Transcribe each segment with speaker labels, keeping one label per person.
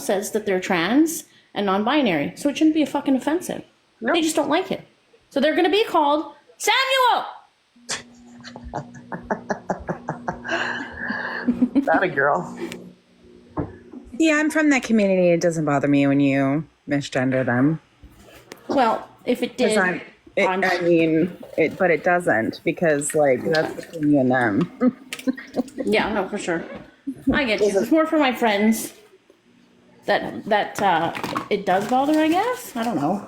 Speaker 1: says that they're trans and non-binary, so it shouldn't be a fucking offensive. Nope. They just don't like it. So they're going to be called Samuel!
Speaker 2: Not a girl.
Speaker 3: Yeah, I'm from that community. It doesn't bother me when you misgender them.
Speaker 1: Well, if it did...
Speaker 3: but it doesn't, because, like, that's between you and them.
Speaker 1: Yeah, no, for sure. I get you. It's more for my friends that it does bother, I guess. I don't know.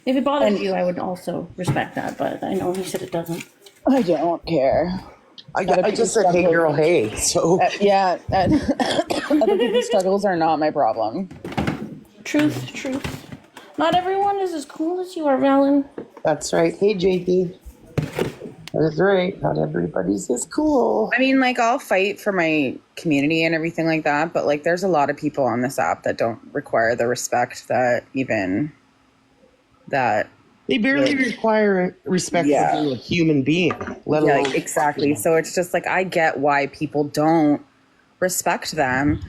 Speaker 1: If it bothers you, I would also respect that, but I know he said it doesn't.
Speaker 3: I don't care.
Speaker 2: I just said, hey, girl, hey. So
Speaker 3: other people's struggles are not my problem.
Speaker 1: Truth. Not everyone is as cool as you are, Valen.
Speaker 2: That's right. Hey, JP. That's right. Not everybody's as cool.
Speaker 3: I mean, like, I'll fight for my community and everything like that, but, like, there's a lot of people on this app that don't require the respect that
Speaker 2: they barely require respect for being a human being, let alone.
Speaker 3: Yeah, exactly. So it's just like, I get why people don't respect them.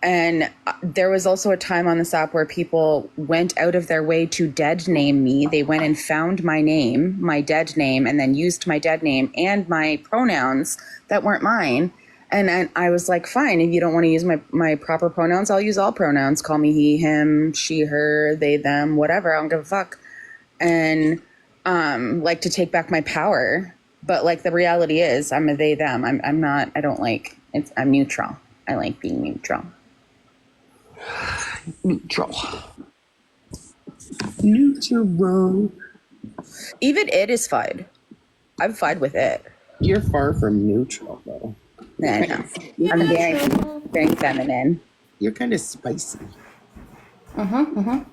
Speaker 3: And there was also a time on this app where people went out of their way to dead name me. They went and found my name, my dead name, and then used my dead name and my pronouns that weren't mine. And I was like, fine, if you don't want to use my proper pronouns, I'll use all pronouns. Call me he, him, she, her, they, them, whatever. I don't give a fuck. And like, to take back my power. But, like, the reality is I'm a they, them. I'm not, I don't like, I'm neutral. I like being neutral.
Speaker 2: Neutral.
Speaker 3: Even it is fine. I'm fine with it.
Speaker 2: You're far from neutral, though.
Speaker 3: Nah, no. I'm very feminine.
Speaker 2: You're kind of spicy. Oh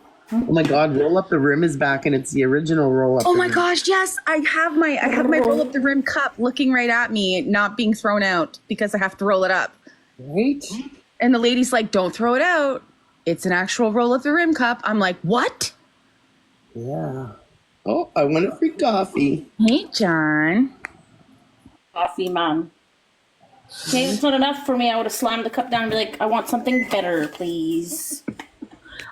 Speaker 2: my God, roll up the rim is back, and it's the original roll up.
Speaker 3: Oh my gosh, yes, I have my roll up the rim cup looking right at me, not being thrown out because I have to roll it up.
Speaker 2: Right?
Speaker 3: And the lady's like, don't throw it out. It's an actual roll up the rim cup. I'm like, what?
Speaker 2: Yeah. Oh, I want a free coffee.
Speaker 3: Hey, John.
Speaker 1: Coffee, man. Okay, it's not enough for me. I would have slammed the cup down and be like, I want something better, please.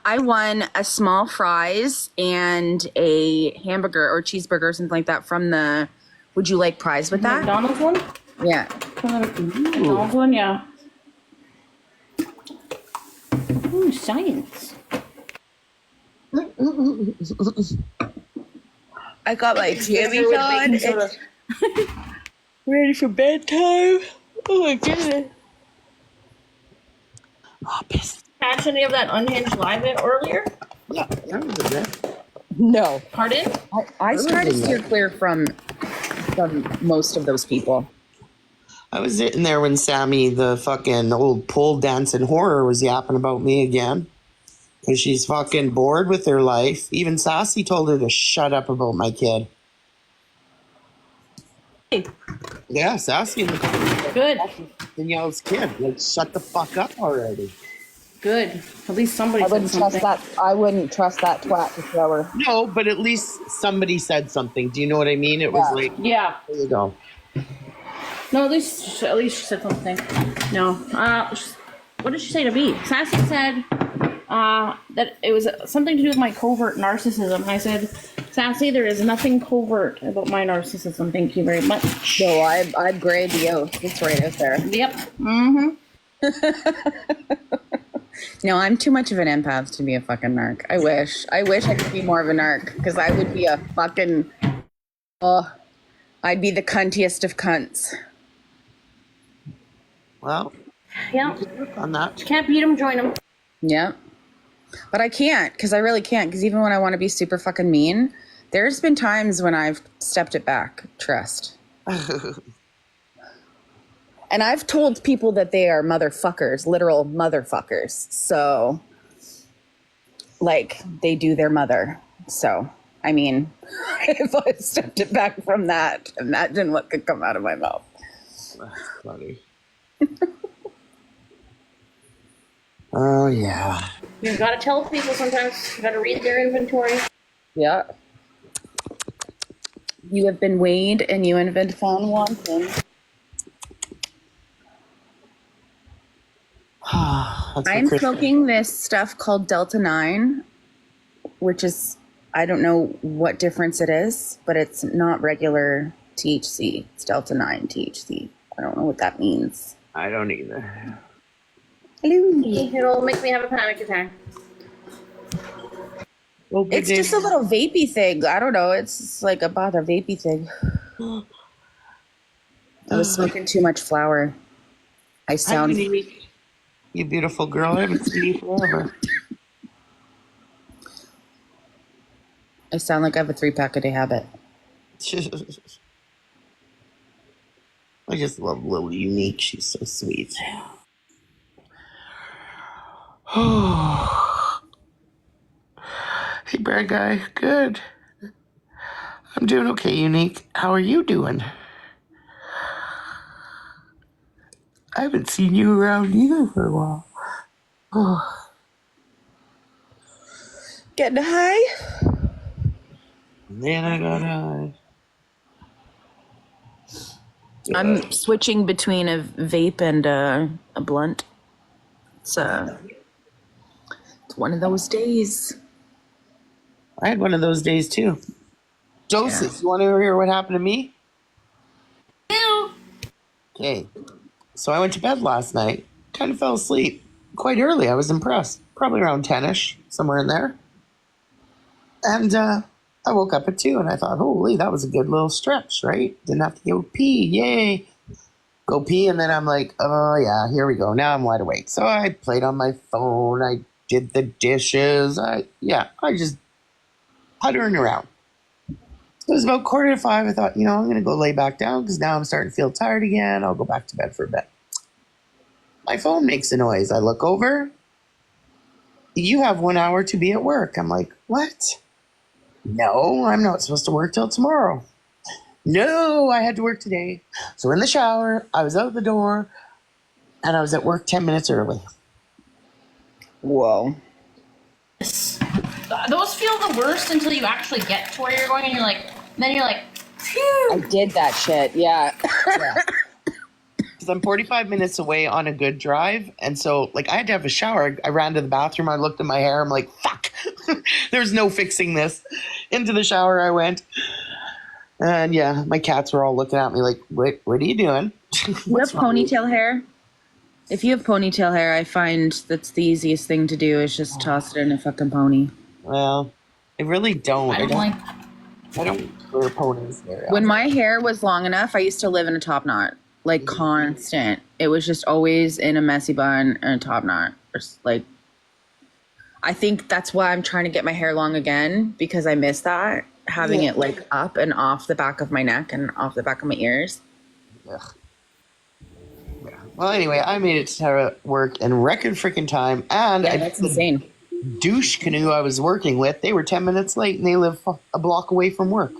Speaker 3: I won a small fries and a hamburger or cheeseburger or something like that from the Would You Like prize with that?
Speaker 1: McDonald's one?
Speaker 3: Yeah.
Speaker 1: McDonald's one, yeah. Ooh, science.
Speaker 3: I got my jammies on. It's ready for bedtime. Oh my goodness.
Speaker 2: Oh, piss.
Speaker 1: Catch any of that unhinged live bit earlier?
Speaker 2: Yeah, I remember that.
Speaker 3: No.
Speaker 1: Pardon?
Speaker 3: I try to steer clear from most of those people.
Speaker 2: I was sitting there when Sammy, the fucking old pole dancing horror, was yapping about me again. Because she's fucking bored with her life. Even Sassy told her to shut up about my kid.
Speaker 1: Hey.
Speaker 2: Yeah, Sassy.
Speaker 1: Good.
Speaker 2: Danielle's kid. Like, shut the fuck up already.
Speaker 1: Good. At least somebody
Speaker 3: I
Speaker 1: said
Speaker 3: wouldn't
Speaker 1: something.
Speaker 3: trust that. I wouldn't trust that twat to throw her.
Speaker 2: No, but at least somebody said something. Do you know what I mean? It was like,
Speaker 1: Yeah.
Speaker 2: there you go.
Speaker 1: No, at least she said something. No. What did she say to me? Sassy said that it was something to do with my covert narcissism. I said, Sassy, there is nothing covert about my narcissism. Thank you very much.
Speaker 3: No, I'd grade the oath. It's right out there.
Speaker 1: Yep. Mm-hmm.
Speaker 3: No, I'm too much of an empath to be a fucking narc. I wish I could be more of a narc, because I would be a fucking, I'd be the cuntiest of cunts.
Speaker 2: Well,
Speaker 1: Yeah.
Speaker 2: on that.
Speaker 1: Can't beat them, join them.
Speaker 3: Yeah. But I can't, because I really can't, because even when I want to be super fucking mean, there's been times when I've stepped it back. Trust. And I've told people that they are motherfuckers, literal motherfuckers. So, like, they do their mother. So, I mean, if I stepped it back from that, imagine what could come out of my mouth.
Speaker 2: Funny. Oh, yeah.
Speaker 1: You gotta tell people sometimes. You gotta read their inventory.
Speaker 3: Yeah. You have been weighed and you have been found wanting.
Speaker 2: That's what
Speaker 3: I'm
Speaker 2: Chris.
Speaker 3: smoking this stuff called Delta 9, which is, I don't know what difference it is, but it's not regular THC. It's Delta 9 THC. I don't know what that means.
Speaker 2: I don't either.
Speaker 3: Hello.
Speaker 1: It'll make me have a panic attack.
Speaker 2: Well,
Speaker 3: It's just a little vapey thing. I don't know. It's just like about a vapey thing. I was smoking too much flour. I sound.
Speaker 2: You beautiful girl. I haven't seen you forever.
Speaker 3: I sound like I have a 3-pack a day habit.
Speaker 2: I just love little Unique. She's so sweet. Hey, Brad guy. Good. I'm doing okay, Unique. How are you doing? I haven't seen you around either for a while.
Speaker 3: Getting high?
Speaker 2: Then I got
Speaker 3: I'm switching between a vape and a blunt. It's one of those days.
Speaker 2: I had one of those days too. Joseph, you want to hear what happened to me?
Speaker 1: Ew.
Speaker 2: Okay. So I went to bed last night. Kind of fell asleep quite early. I was impressed. Probably around 10ish, somewhere in there. And I woke up at 2 and I thought, holy, that was a good little stretch, right? Didn't have to go pee. Yay. Go pee. And then I'm like, oh, yeah, here we go. Now I'm wide awake. So I played on my phone. I did the dishes. I just puttering around. It was about 4:45. I thought, I'm going to go lay back down because now I'm starting to feel tired again. I'll go back to bed for a bit. My phone makes a noise. I look over. You have 1 hour to be at work. I'm like, what? No, I'm not supposed to work till tomorrow. No, I had to work today. So in the shower, I was out the door, and I was at work 10 minutes early.
Speaker 3: Whoa.
Speaker 1: Those feel the worst until you actually get to where you're going, and then you're like, phew.
Speaker 3: I did that shit, yeah.
Speaker 2: Because I'm 45 minutes away on a good drive, and so I had to have a shower. I ran to the bathroom. I looked at my hair. I'm like, fuck. There's no fixing this. Into the shower I went. And yeah, my cats were all looking at me like, what are you doing?
Speaker 3: You have ponytail hair? If you have ponytail hair, I find that's the easiest thing to do is just toss it in a fucking pony.
Speaker 2: Well, I really don't.
Speaker 1: I
Speaker 2: don't wear ponies very
Speaker 3: When
Speaker 2: often.
Speaker 3: my hair was long enough, I used to live in a top knot. Constant. It was just always in a messy bun and a top knot. I think that's why I'm trying to get my hair long again, because I miss that. Having it up and off the back of my neck and off the back of my ears.
Speaker 2: Ugh. Yeah. Well, anyway, I made it to work in record freaking time, and
Speaker 3: That's insane.
Speaker 2: Douche canoe I was working with, they were 10 minutes late, and they live a block away from work.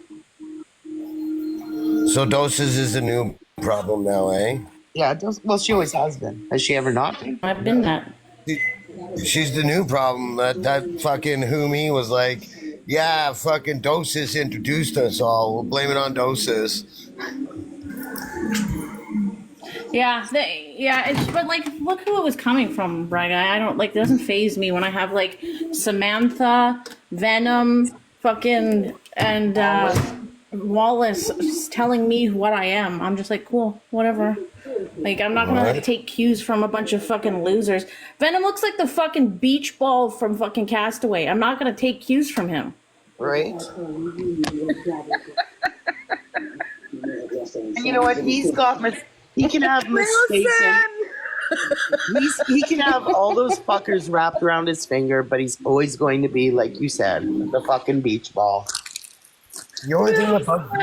Speaker 4: So doses is a new problem now, eh?
Speaker 2: Yeah, well, she always has been. Has she ever not been?
Speaker 1: I've been that.
Speaker 4: She's the new problem. That fucking Humi was like, yeah, fucking Doses introduced us all. We'll blame it on Doses.
Speaker 1: Yeah, but look who it was coming from, Braga. I don't it doesn't faze me when I have Samantha, Venom, fucking, and Wallace telling me what I am. I'm just like, cool, whatever. I'm not gonna take cues from a bunch of fucking losers. Venom looks like the fucking beach ball from fucking Castaway. I'm not gonna take cues from him.
Speaker 2: Right? And you know what? He can have mistaken. He can have all those fuckers wrapped around his finger, but he's always going to be, like you said, the fucking beach ball.
Speaker 4: The only thing that bugs me,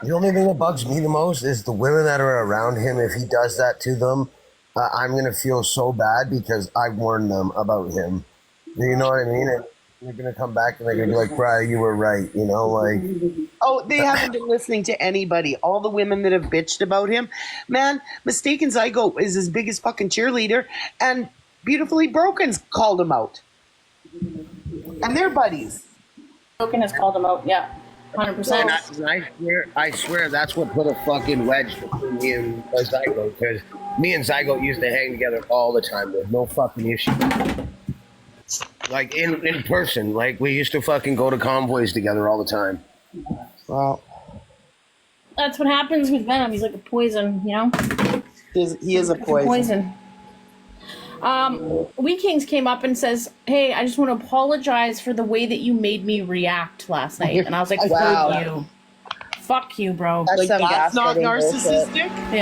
Speaker 4: the only thing that bugs me the most is the women that are around him. If he does that to them, I'm gonna feel so bad because I warned them about him. You know what I mean? And they're gonna come back and they're gonna be like, "Brian, you were right." You know,
Speaker 2: Oh, they haven't been listening to anybody. All the women that have bitched about him, man. Mistaken Zygo is his biggest fucking cheerleader, and Beautifully Broken's called him out, and they're buddies.
Speaker 1: Broken has called him out. Yeah, 100%.
Speaker 4: And I swear that's what put a fucking wedge between me and Zygo, because Me and Zygote used to hang together all the time. There's no fucking issue. Like in person, like we used to fucking go to convoys together all the time.
Speaker 2: Well,
Speaker 1: That's what happens with Venom. He's like a poison, you know?
Speaker 2: he is a poison.
Speaker 1: We Kings came up and says, "Hey, I just want to apologize for the way that you made me react last night." And I was like,
Speaker 3: Wow.
Speaker 1: Fuck you, bro."
Speaker 3: That's
Speaker 2: Like,
Speaker 3: some
Speaker 2: that's not
Speaker 3: gaslighting bullshit.
Speaker 2: narcissistic?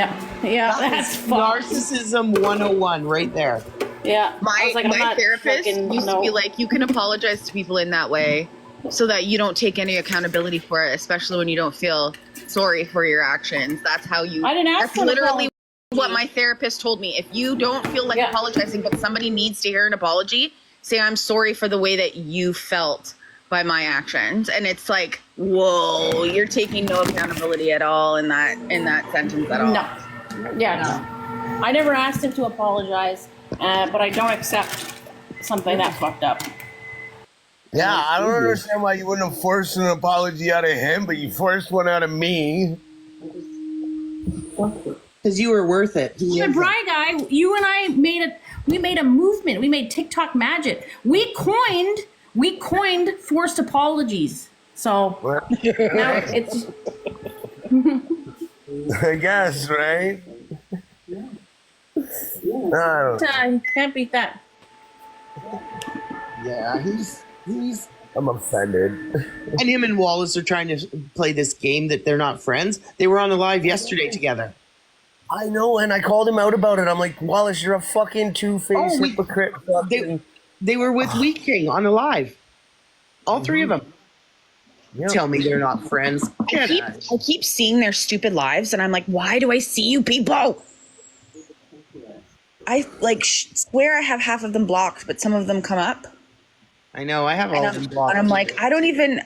Speaker 1: Yeah, that's fucked.
Speaker 2: Narcissism 101 right there.
Speaker 1: Yeah. I
Speaker 5: My
Speaker 1: was like, I'm
Speaker 5: my
Speaker 1: not
Speaker 5: therapist
Speaker 1: fucking-
Speaker 5: used to be like, you can apologize to people in that way so that you don't take any accountability for it, especially when you don't feel sorry for your actions. That's how you.
Speaker 1: I didn't ask
Speaker 5: That's
Speaker 1: for an
Speaker 5: literally
Speaker 1: apology.
Speaker 5: what my therapist told me. If you don't feel like
Speaker 1: Yeah.
Speaker 5: apologizing, but somebody needs to hear an apology, say, I'm sorry for the way that you felt by my actions. And it's like, whoa, you're taking no accountability at all in that sentence at all.
Speaker 1: No. Yeah, no. I never asked him to apologize, but I don't accept something that fucked up.
Speaker 4: Yeah, I don't understand why you wouldn't have forced an apology out of him, but you forced one out of me.
Speaker 2: Because you were worth it.
Speaker 1: The Bry guy, you and I made a movement. We made TikTok magic. We coined forced apologies. So now it's
Speaker 4: I guess, right? I don't
Speaker 1: can't beat that.
Speaker 2: Yeah, he's.
Speaker 4: I'm offended.
Speaker 2: And him and Wallace are trying to play this game that they're not friends. They were on a live yesterday together.
Speaker 4: I know, and I called him out about it. I'm like, Wallace, you're a fucking two-faced hypocrite.
Speaker 2: They were with Wheat King on a live. All three of them.
Speaker 4: Yeah.
Speaker 2: Tell me they're not friends.
Speaker 3: I keep seeing their stupid lives, and I'm like, why do I see you people? I like swear I have half of them blocked, but some of them come up,
Speaker 2: I know. I have all of them blocked.
Speaker 3: and I'm like, I don't even.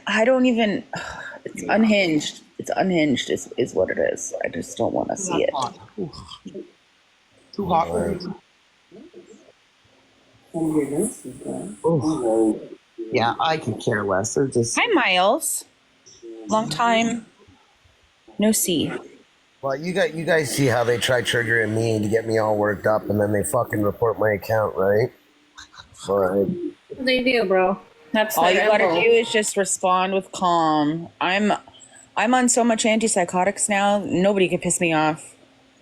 Speaker 3: It's unhinged. It's unhinged is what it is. I just don't want to see it.
Speaker 2: Too hot for me. Yeah, I could care less. They're just.
Speaker 3: Hi, Miles. Long time no see.
Speaker 4: Well, you guys see how they try triggering me to get me all worked up, and then they fucking report my account, right? All right.
Speaker 1: They do, bro. That's
Speaker 3: All you
Speaker 1: their
Speaker 3: gotta
Speaker 1: MO.
Speaker 3: do is just respond with calm. I'm on so much antipsychotics now. Nobody can piss me off.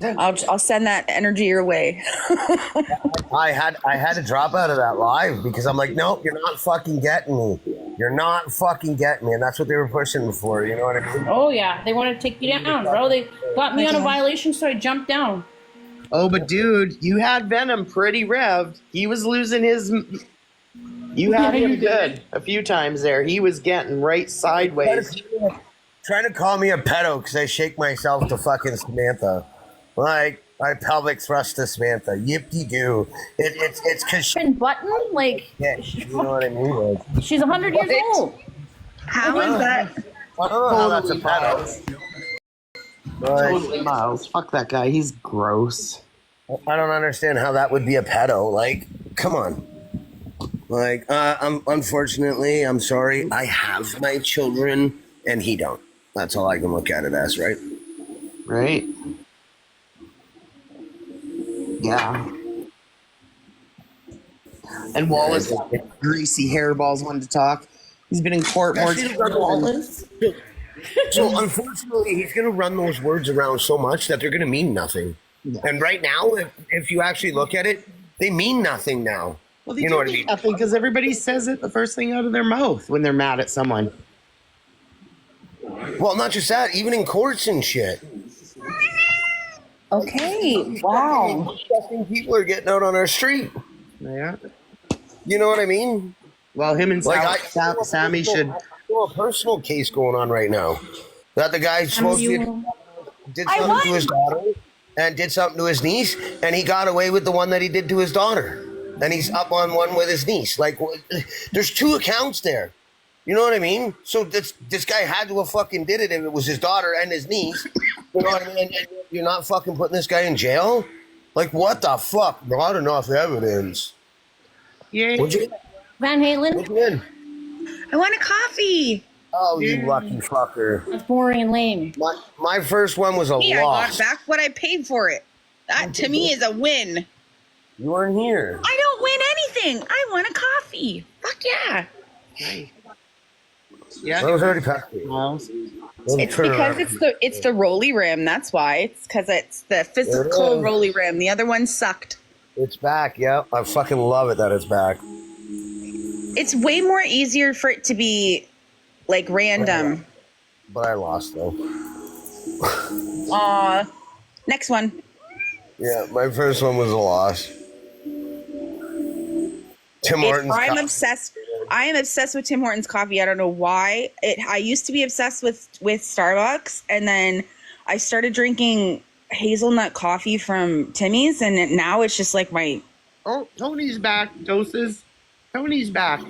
Speaker 3: I'll send that energy your way.
Speaker 4: I had to drop out of that live because I'm like, nope, you're not fucking getting me. You're not fucking getting me, and that's what they were pushing for. You know what I mean?
Speaker 1: Oh yeah, they want to take you down, bro. They got me on a violation, so I jumped down.
Speaker 2: Oh, but dude, you had Venom pretty revved. He was losing his. You had him good a few times there. He was getting right sideways.
Speaker 4: Trying to call me a pedo because I shake myself to fucking Samantha. Like, I pelvic thrust to Samantha. Yip-de-doo. It's because she
Speaker 1: And Button, like,
Speaker 4: you know what I mean? Like,
Speaker 1: she's 100 years old.
Speaker 5: How is that?
Speaker 4: I don't know how that's a pedo. Like,
Speaker 2: Totally Miles. Fuck that guy. He's gross.
Speaker 4: I don't understand how that would be a pedo. Like, come on. Like, unfortunately, I'm sorry. I have my children, and he don't. That's all I can look at it as, right?
Speaker 2: Right? Yeah. And Wallace, greasy hairballs, wanted to talk. He's been in court more times. Wallace.
Speaker 4: So unfortunately, he's going to run those words around so much that they're going to mean nothing. Yeah. And right now, if you actually look at it, they mean nothing now.
Speaker 2: Well, they
Speaker 4: you know
Speaker 2: do
Speaker 4: what I
Speaker 2: mean
Speaker 4: mean?
Speaker 2: nothing because everybody says it the first thing out of their mouth when they're mad at someone.
Speaker 4: Well, not just that, even in courts and shit.
Speaker 3: Okay. Wow.
Speaker 4: Disgusting people are getting out on our street.
Speaker 2: Yeah.
Speaker 4: You know what I mean?
Speaker 2: Well, him and Sammy should.
Speaker 4: A personal case going on right now. That the guy supposed to did something to his daughter and did something to his niece, and he got away with the one that he did to his daughter. And he's up on one with his niece. Like, there's two accounts there. You know what I mean? So this guy had to have fucking did it if it was his daughter and his niece. You know what I mean? And you're not fucking putting this guy in jail? Like, what the fuck? Not enough evidence.
Speaker 2: Yeah.
Speaker 4: What'd you
Speaker 1: Van Halen.
Speaker 4: What'd you in?
Speaker 5: I want a coffee.
Speaker 4: Oh, you lucky fucker.
Speaker 1: That's boring and lame.
Speaker 4: My first one was a
Speaker 5: Hey, I got
Speaker 4: loss.
Speaker 5: back what I paid for it. That to me is a win.
Speaker 4: You weren't here.
Speaker 5: I don't win anything. I won a coffee. Fuck yeah.
Speaker 2: Yeah.
Speaker 4: Well, it was already past me.
Speaker 5: It's because it's the rolly rim. That's why. It's because it's the physical rolly rim. The other one sucked.
Speaker 4: It's back. Yeah, I fucking love it that it's back.
Speaker 5: It's way more easier for it to be like random.
Speaker 4: But I lost though.
Speaker 5: Next one.
Speaker 4: Yeah, my first one was a loss. Tim Hortons. I am obsessed with Tim Hortons coffee. I don't know why. I used to be obsessed with Starbucks, and then I started drinking hazelnut coffee from Timmy's, and now it's just like my.
Speaker 2: Oh, Tony's back. Doses. Tony's back.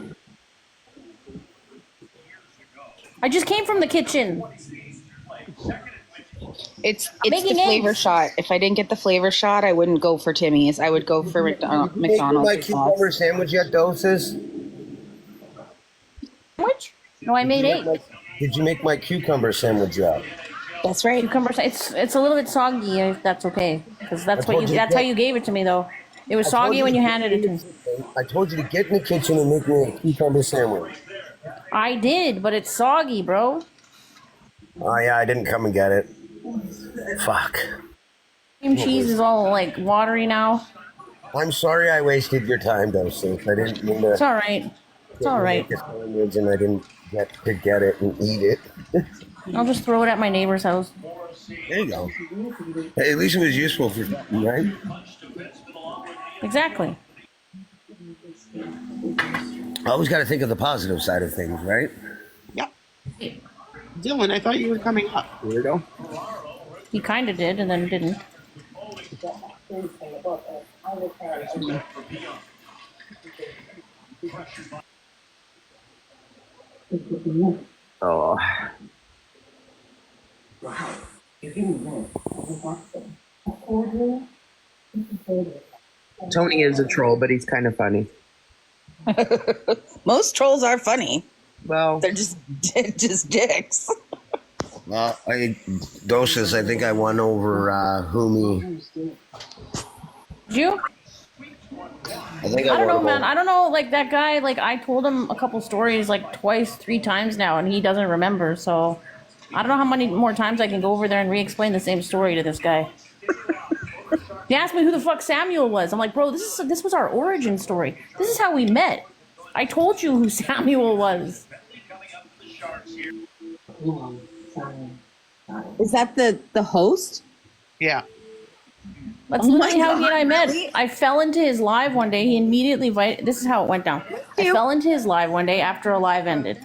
Speaker 1: I just came from the kitchen.
Speaker 5: It's
Speaker 1: making
Speaker 5: the flavor
Speaker 1: eggs.
Speaker 5: shot. If I didn't get the flavor shot, I wouldn't go for Timmy's. I would go for McDonald's.
Speaker 4: My cucumber sandwich yet, Doses?
Speaker 1: Which? No, I made 8.
Speaker 4: Did you make my cucumber sandwich yet?
Speaker 5: That's right.
Speaker 1: Cucumber. It's a little bit soggy. If that's okay, because that's
Speaker 4: told you
Speaker 1: how you gave it to me though. It was soggy when you handed it to me.
Speaker 4: I told you to get in the kitchen and make me a cucumber sandwich.
Speaker 1: I did, but it's soggy, bro.
Speaker 4: Oh yeah, I didn't come and get it. Fuck.
Speaker 1: Cream cheese is all like watery now.
Speaker 4: I'm sorry I wasted your time, Doses. I didn't mean to.
Speaker 1: It's all right. It's all right.
Speaker 4: Make a sandwich and I didn't get to get it and eat it.
Speaker 1: I'll just throw it at my neighbor's house.
Speaker 4: There you go. Hey, at least it was useful for you, right?
Speaker 1: Exactly.
Speaker 4: I always got to think of the positive side of things, right?
Speaker 2: Yep. Dylan, I thought you were coming up, weirdo.
Speaker 1: He kind of did, and then didn't.
Speaker 2: Oh. Tony is a troll, but he's kind of funny.
Speaker 5: Most trolls are funny.
Speaker 2: Well,
Speaker 5: They're just dicks.
Speaker 4: Well, Doses, I think I won over Humi.
Speaker 1: Did you?
Speaker 4: I think
Speaker 1: I don't know,
Speaker 4: won
Speaker 1: man.
Speaker 4: over-
Speaker 1: I don't know. Like that guy. Like I told him a couple stories, like twice, 3 times now, and he doesn't remember. So I don't know how many more times I can go over there and re-explain the same story to this guy. He asked me who the fuck Samuel was. I'm like, bro, this was our origin story. This is how we met. I told you who Samuel was.
Speaker 5: Is that the host?
Speaker 2: yeah.
Speaker 1: That's
Speaker 5: Oh my
Speaker 1: literally how he and I
Speaker 5: God,
Speaker 1: met.
Speaker 5: really?
Speaker 1: I fell into his live one day. He immediately invited. This is how it went down. I fell into his live one day after a live ended.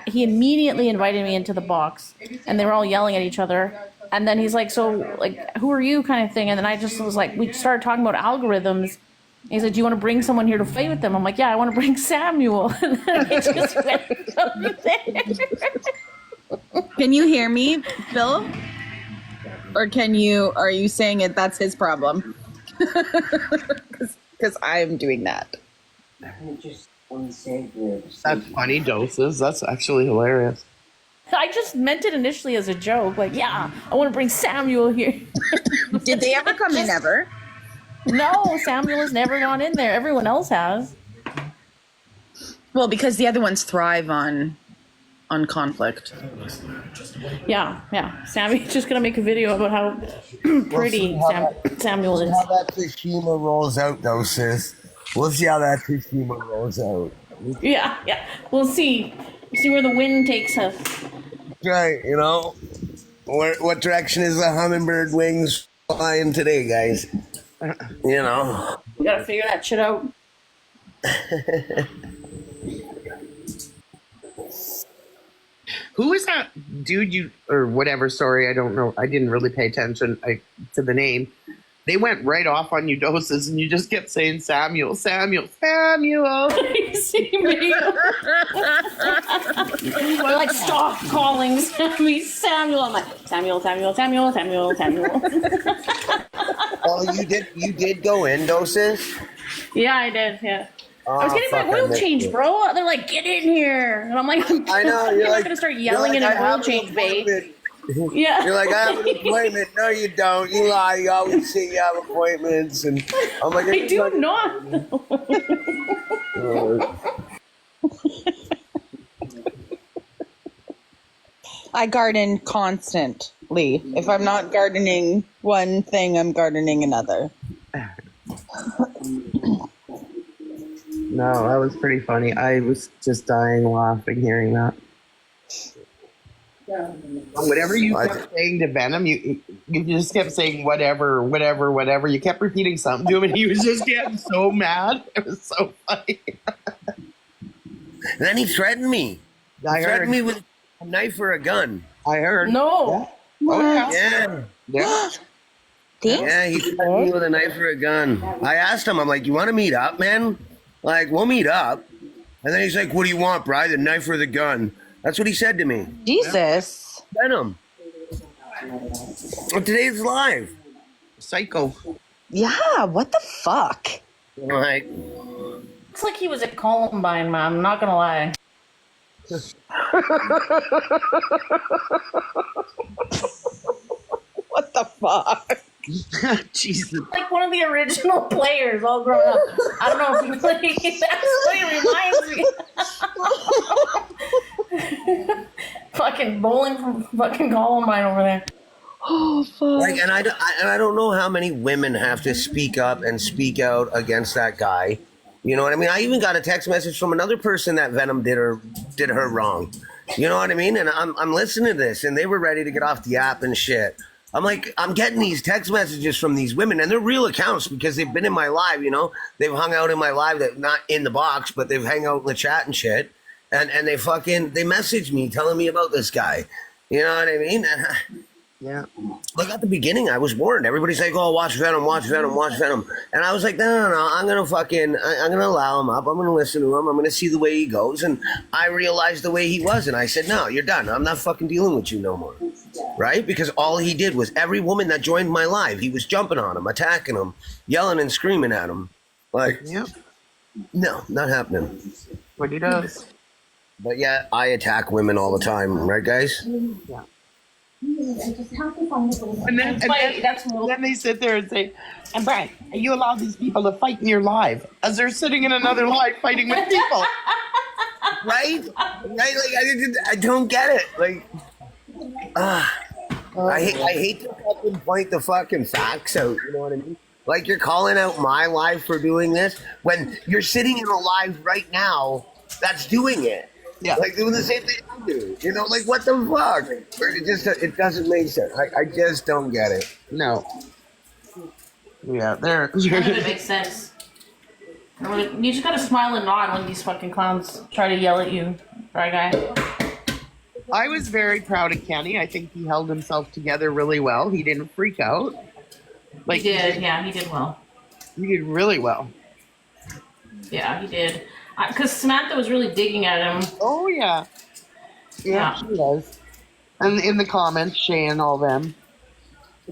Speaker 1: He immediately invited me into the box, and they were all yelling at each other. And then he's like, "So, like, who are you?" kind of thing. And then I just was like, we started talking about algorithms. He said, "Do you want to bring someone here to fight with them?" I'm like, "Yeah, I want to bring Samuel." And then we just went from there.
Speaker 5: Can you hear me, Bill? Or are you saying it that's his problem? Because I'm doing that.
Speaker 2: That's funny, Doses. That's actually hilarious.
Speaker 1: I just meant it initially as a joke. Like, yeah, I want to bring Samuel here.
Speaker 5: Did they ever come in? Never.
Speaker 1: No, Samuel has never gone in there. Everyone else has.
Speaker 5: Well, because the other ones thrive on conflict.
Speaker 1: Yeah. Sammy's just gonna make a video about how pretty Samuel is.
Speaker 4: How that Tsushima rolls out, though, sis. We'll see how that Tsushima rolls out.
Speaker 1: Yeah. We'll see. See where the wind takes us.
Speaker 4: Right, you know. What direction is the hummingbird wings flying today, guys? You know.
Speaker 1: We gotta figure that shit out.
Speaker 2: Who is that dude or whatever? Sorry, I don't know. I didn't really pay attention to the name. They went right off on you, Doses, and you just kept saying Samuel.
Speaker 1: You see me? They're like, stop calling me Samuel. I'm like, Samuel.
Speaker 4: Oh, you did go in, Doses?
Speaker 1: Yeah, I did. Yeah. I was getting my
Speaker 4: fuck, I
Speaker 1: oil
Speaker 4: missed
Speaker 1: change,
Speaker 4: it.
Speaker 1: bro. They're like, get in here. And I'm like,
Speaker 4: I know.
Speaker 1: I'm
Speaker 4: You're
Speaker 1: not
Speaker 4: like,
Speaker 1: going to start yelling in
Speaker 4: I
Speaker 1: an oil
Speaker 4: have
Speaker 1: change bay. Yeah.
Speaker 4: You're like, I have an appointment. No, you don't. You lie. You always say you have appointments. And I'm like,
Speaker 1: I do not.
Speaker 3: I garden constantly. If I'm not gardening one thing, I'm gardening another.
Speaker 2: No, that was pretty funny. I was just dying laughing hearing that. Whatever you kept saying to Venom, you just kept saying whatever, whatever, whatever. You kept repeating something to him, and he was just getting so mad. It was so funny.
Speaker 4: And then he threatened me.
Speaker 2: I heard.
Speaker 4: Threatened me with a knife or a gun.
Speaker 2: I heard.
Speaker 1: No.
Speaker 2: Yeah. Oh, yeah.
Speaker 4: Yeah.
Speaker 2: Yeah.
Speaker 4: Yeah, he threatened me with a knife or a gun. I asked him, I'm like, you want to meet up, man? Like, we'll meet up. And then he's like, what do you want, Bri? The knife or the gun? That's what he said to me.
Speaker 3: Jesus.
Speaker 4: Venom. Well, today's live.
Speaker 2: Psycho.
Speaker 3: Yeah, what the fuck?
Speaker 4: Like,
Speaker 1: Looks like he was at Columbine, man. I'm not gonna lie.
Speaker 3: What the fuck?
Speaker 2: Jesus.
Speaker 1: Like one of the original players all grown up. I don't know if you like, that's what he reminds me. Fucking bowling from fucking Columbine over there.
Speaker 3: Oh, fuck.
Speaker 4: like, and I don't know how many women have to speak up and speak out against that guy. You know what I mean? I even got a text message from another person that Venom did her wrong. You know what I mean? And I'm listening to this, and they were ready to get off the app and shit. I'm like, I'm getting these text messages from these women, and they're real accounts because they've been in my live, you know? They've hung out in my live, that not in the box, but they've hung out in the chat and shit. And they message me telling me about this guy. You know what I mean? And
Speaker 2: Yeah.
Speaker 4: like at the beginning, I was warned. Everybody's like, "Oh, watch Venom, watch Venom, watch Venom," and I was like, "No. I'm gonna allow him up. I'm gonna listen to him. I'm gonna see the way he goes." And I realized the way he was, and I said, "No, you're done. I'm not fucking dealing with you no more." Right? Because all he did was every woman that joined my live, he was jumping on him, attacking him, yelling and screaming at him. Like,
Speaker 2: Yep.
Speaker 4: no, not happening.
Speaker 2: What he does.
Speaker 4: But yeah, I attack women all the time, right, guys?
Speaker 2: Yeah. And then they sit there and say, and Brian, you allow these people to fight in your live as they're sitting in another live fighting with people.
Speaker 4: Right? Right? Like I don't get it. Like, I hate to fucking point the fucking facts out. You know what I mean? Like you're calling out my live for doing this when you're sitting in a live right now that's doing it.
Speaker 2: Yeah.
Speaker 4: Like doing the same thing I do. You know, like what the fuck? It doesn't make sense. I just don't get it.
Speaker 2: No. Yeah, they're.
Speaker 1: None of it makes sense. You just gotta smile and nod when these fucking clowns try to yell at you, right, guy?
Speaker 2: I was very proud of Kenny. I think he held himself together really well. He didn't freak out. Like
Speaker 1: He did, yeah, he did well.
Speaker 2: He did really well.
Speaker 1: Yeah, he did. Because Samantha was really digging at him.
Speaker 2: Oh yeah. Yeah, she was. And in the comments, Shay and all them.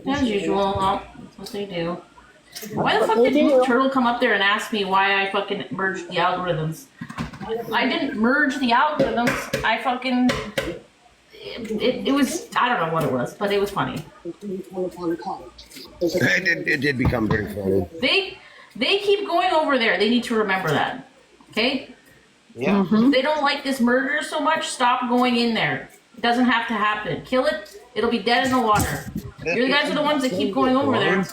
Speaker 1: As usual, well, that's what they do. Why the fuck did Turtle come up there and ask me why I fucking merged the algorithms? I didn't merge the algorithms. I fucking... It was... I don't know what it was, but it was funny.
Speaker 4: It did become pretty funny.
Speaker 1: They keep going over there. They need to remember that. Okay?
Speaker 2: Yeah.
Speaker 1: If they don't like this merger so much, stop going in there. It doesn't have to happen. Kill it. It'll be dead in the water. You guys are the ones that keep going over there.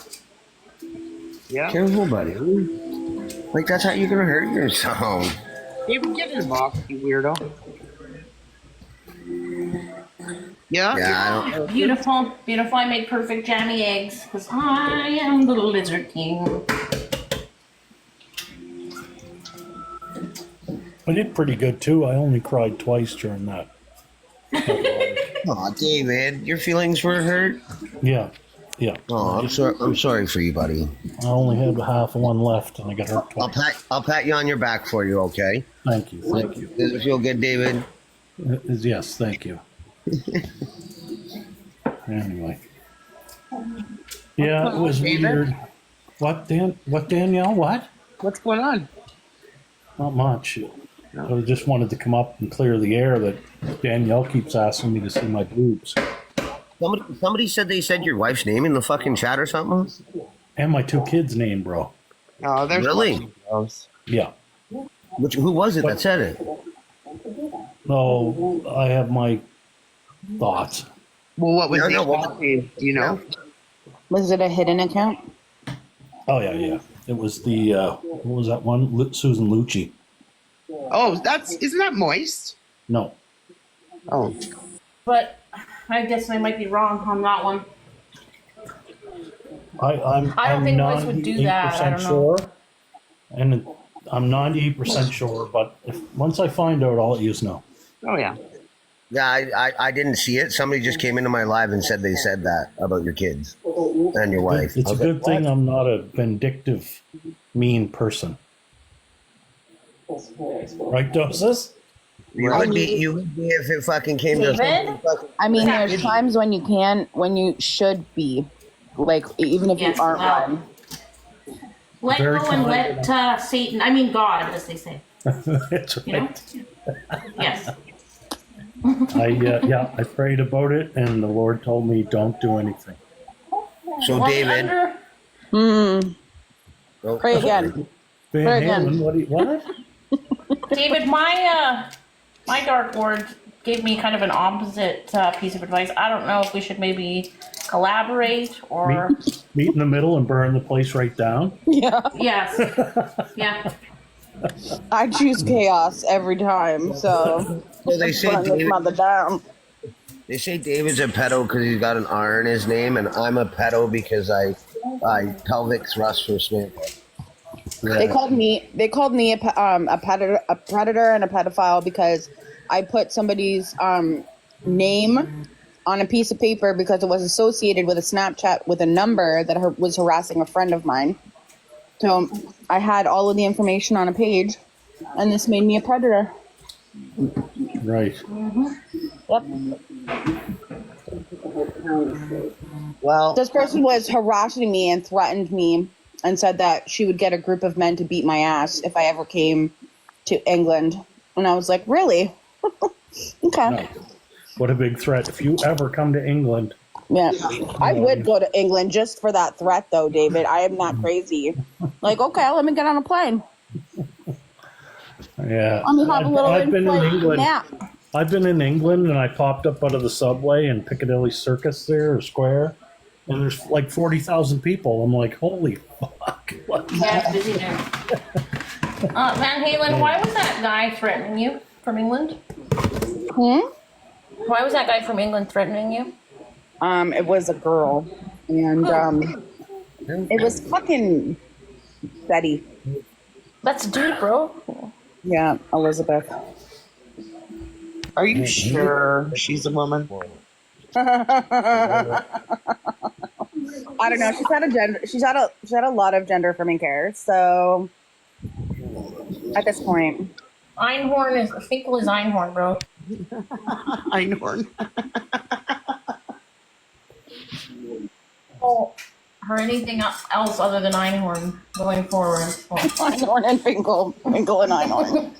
Speaker 2: Yeah.
Speaker 4: Careful, buddy. Like that's how you're gonna hurt yourself.
Speaker 2: Even get in the box, you weirdo. Yeah.
Speaker 4: Yeah, I don't.
Speaker 1: Beautiful. Beautiful. I made perfect jammy eggs because I am the lizard king.
Speaker 6: I did pretty good too. I only cried twice during that.
Speaker 4: Aw, David, your feelings were hurt.
Speaker 6: Yeah, yeah.
Speaker 4: Oh, I'm sorry. I'm sorry for you, buddy.
Speaker 6: I only had half of one left, and I got hurt twice.
Speaker 4: I'll pat you on your back for you, okay?
Speaker 6: Thank you, thank you.
Speaker 4: Does it feel good, David?
Speaker 6: Yes, thank you. Anyway, yeah, it was weird. What, Dan? What, Danielle? What?
Speaker 2: What's going on?
Speaker 6: Not much. I just wanted to come up and clear the air that Danielle keeps asking me to see my boobs.
Speaker 4: Somebody said they said your wife's name in the fucking chat or something.
Speaker 6: And my 2 kids' name, bro.
Speaker 2: Oh, there's
Speaker 4: Really?
Speaker 6: Yeah.
Speaker 4: Who was it that said it?
Speaker 6: No, I have my thoughts.
Speaker 2: Well, what was
Speaker 4: Yeah,
Speaker 2: the
Speaker 4: no,
Speaker 2: account name? Do you know?
Speaker 3: Was it a hidden account?
Speaker 6: Oh yeah. It was the what was that one? Susan Lucci.
Speaker 2: Oh, isn't that moist?
Speaker 6: No.
Speaker 2: Oh,
Speaker 1: But I guess I might be wrong on that one.
Speaker 6: I'm
Speaker 1: I don't think Moise would do that. I
Speaker 6: 98%
Speaker 1: don't know.
Speaker 6: sure. And I'm 98% sure, but once I find out, I'll let you know.
Speaker 2: oh yeah.
Speaker 4: Yeah, I didn't see it. Somebody just came into my live and said they said that about your kids and your wife.
Speaker 6: It's
Speaker 4: I
Speaker 6: a
Speaker 4: was
Speaker 6: good
Speaker 4: like,
Speaker 6: thing
Speaker 4: what?
Speaker 6: I'm not a vindictive, mean person. Right, Doses?
Speaker 4: You would be if it fucking came to
Speaker 1: David?
Speaker 3: I mean, there's times when you should be, like, even if
Speaker 1: Yes,
Speaker 3: you aren't
Speaker 1: well.
Speaker 3: one.
Speaker 1: Let
Speaker 6: Very
Speaker 1: go and
Speaker 6: kind.
Speaker 1: let Satan, I mean God, as they say.
Speaker 6: That's
Speaker 1: You know?
Speaker 6: right.
Speaker 1: Yes.
Speaker 6: I prayed about it, and the Lord told me don't do anything.
Speaker 4: So
Speaker 1: Well,
Speaker 4: David, oh,
Speaker 3: Pray again.
Speaker 6: Van
Speaker 3: Pray again.
Speaker 6: Halen, what?
Speaker 1: David, my dark lord gave me kind of an opposite piece of advice. I don't know if we should maybe collaborate or
Speaker 6: Meet in the middle and burn the place right down.
Speaker 3: Yeah.
Speaker 1: yes, yeah.
Speaker 3: I choose chaos every time, so
Speaker 4: so they say
Speaker 3: burn this
Speaker 4: David,
Speaker 3: mother down.
Speaker 4: they say David's a pedo because he's got an R in his name, and I'm a pedo because I pelvic thrust for Smith.
Speaker 3: They called me a predator and a pedophile because I put somebody's name on a piece of paper because it was associated with a Snapchat with a number that was harassing a friend of mine. So I had all of the information on a page, and this made me a predator.
Speaker 6: Right.
Speaker 3: Yep.
Speaker 2: Well,
Speaker 3: This person was harassing me and threatened me and said that she would get a group of men to beat my ass if I ever came to England. And I was like, really? Okay.
Speaker 6: No. What a big threat. If you ever come to England,
Speaker 3: Yeah. I would go to England just for that threat, though, David. I am not crazy. Like, okay, let me get on a plane.
Speaker 6: yeah.
Speaker 3: Let me have a little
Speaker 6: I've been in
Speaker 3: in-flight
Speaker 6: England.
Speaker 3: nap.
Speaker 6: I've been in England, and I popped up out of the subway in Piccadilly Circus there, or Square, and there's like 40,000 people. I'm like, holy fuck. What?
Speaker 1: Yeah, it's busy there. Van Halen, why was that guy threatening you from England? Why was that guy from England threatening you?
Speaker 3: It was a girl, and it was fucking Betty.
Speaker 1: That's a dude, bro.
Speaker 3: Yeah, Elizabeth.
Speaker 2: are you sure she's a woman?
Speaker 3: I don't know. She's had a gender. She's had a lot of gender affirming care. So at this point,
Speaker 1: Einhorn is Finkel is Einhorn, bro.
Speaker 2: Einhorn.
Speaker 1: Oh, or anything else other than Einhorn going forward.
Speaker 3: Einhorn and Finkel and Einhorn.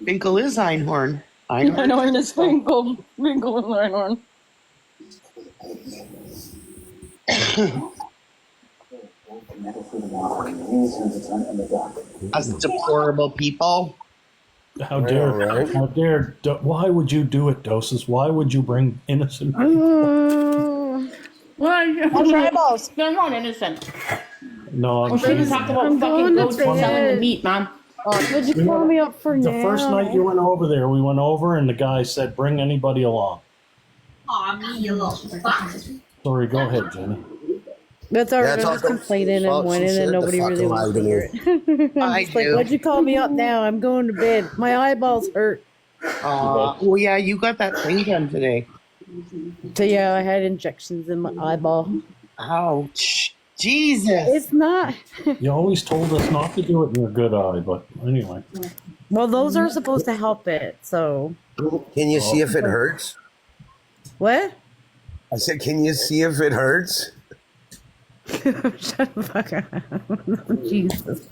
Speaker 2: Finkel is Einhorn. Einhorn.
Speaker 3: Einhorn is Finkel and Einhorn.
Speaker 2: Us deplorable people.
Speaker 6: How dare,
Speaker 4: right?
Speaker 6: how dare, why would you do it, Doses? Why would you bring innocent people?
Speaker 3: Watch your eyeballs.
Speaker 1: They're not innocent.
Speaker 6: No,
Speaker 1: I'm sure you
Speaker 6: geez.
Speaker 1: talked about
Speaker 7: I'm
Speaker 1: fucking
Speaker 7: going to
Speaker 1: goats and selling the
Speaker 7: bed.
Speaker 1: meat, man.
Speaker 7: Would you call me up for
Speaker 6: The
Speaker 7: now?
Speaker 6: first night you went over there, we went over, and the guy said, bring anybody along.
Speaker 8: Aw, me, you little fuck.
Speaker 6: Sorry, go ahead, Jenny.
Speaker 7: That's all right.
Speaker 4: Yeah,
Speaker 7: I'm
Speaker 4: it's
Speaker 7: just
Speaker 4: all-
Speaker 7: complaining
Speaker 4: well,
Speaker 7: and
Speaker 4: she
Speaker 7: whining,
Speaker 4: said
Speaker 7: and
Speaker 4: the
Speaker 7: nobody really
Speaker 4: fucking
Speaker 7: wants to
Speaker 4: lie to
Speaker 7: hear it. I'm
Speaker 2: I
Speaker 7: just like,
Speaker 2: do.
Speaker 7: why'd you call me up now? I'm going to bed. My eyeballs hurt.
Speaker 2: Well, yeah, you got that thing done today.
Speaker 7: So yeah, I had injections in my eyeball.
Speaker 2: Ouch. Jesus.
Speaker 7: It's not.
Speaker 6: You always told us not to do it in your good eye, but anyway.
Speaker 7: Well, those are supposed to help it. So
Speaker 4: Can you see if it hurts?
Speaker 7: what?
Speaker 4: I said, can you see if it hurts?
Speaker 7: Shut the fuck up. Jesus.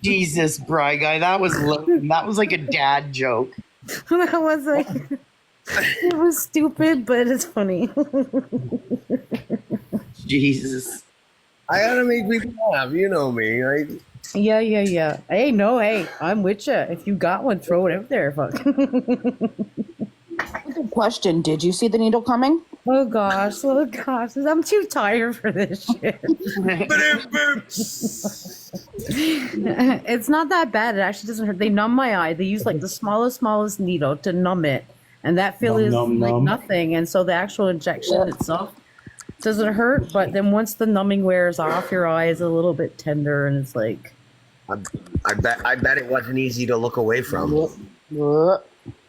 Speaker 2: Jesus, Bry guy. That was like a dad joke.
Speaker 7: That was like. It was stupid, but it's funny.
Speaker 2: Jesus.
Speaker 4: I gotta make people laugh. You know me, right?
Speaker 7: Yeah. Hey, no, hey, I'm with you. If you got one, throw it out there. Fuck.
Speaker 3: Good question. Did you see the needle coming?
Speaker 7: Oh gosh. I'm too tired for this shit. It's not that bad. It actually doesn't hurt. They numb my eye. They use like the smallest needle to numb it, and that feels like nothing. And so the actual injection itself doesn't hurt, but then once the numbing wears off, your eye is a little bit tender, and it's like.
Speaker 4: I bet it wasn't easy to look away from.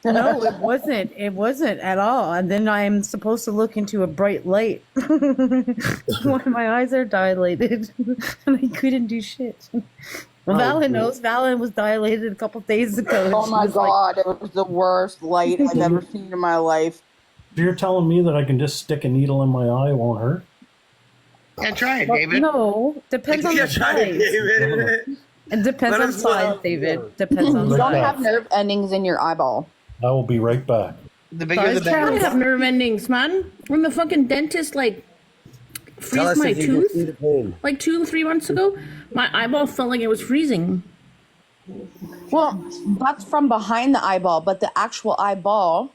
Speaker 7: No, it wasn't. It wasn't at all. And then I'm supposed to look into a bright light when my eyes are dilated, and I couldn't do shit. Well, Valen knows. Valen was dilated a couple days ago.
Speaker 3: Oh my God, it was the worst light I've ever seen in my life.
Speaker 6: You're telling me that I can just stick a needle in my eye, it won't hurt?
Speaker 2: Yeah, try it, David.
Speaker 7: No, depends on the size. It depends on size, David. Depends on
Speaker 3: You don't
Speaker 7: size.
Speaker 3: have nerve endings in your eyeball.
Speaker 6: I will be right back.
Speaker 2: The bigger the
Speaker 1: I
Speaker 2: better.
Speaker 1: have nerve endings, man. When the fucking dentist like
Speaker 4: Tell us
Speaker 1: freeze my
Speaker 4: if you can see
Speaker 1: tooth
Speaker 4: the pain.
Speaker 1: like 2-3 months ago, my eyeball felt like it was freezing.
Speaker 3: Well, that's from behind the eyeball, but the actual eyeball,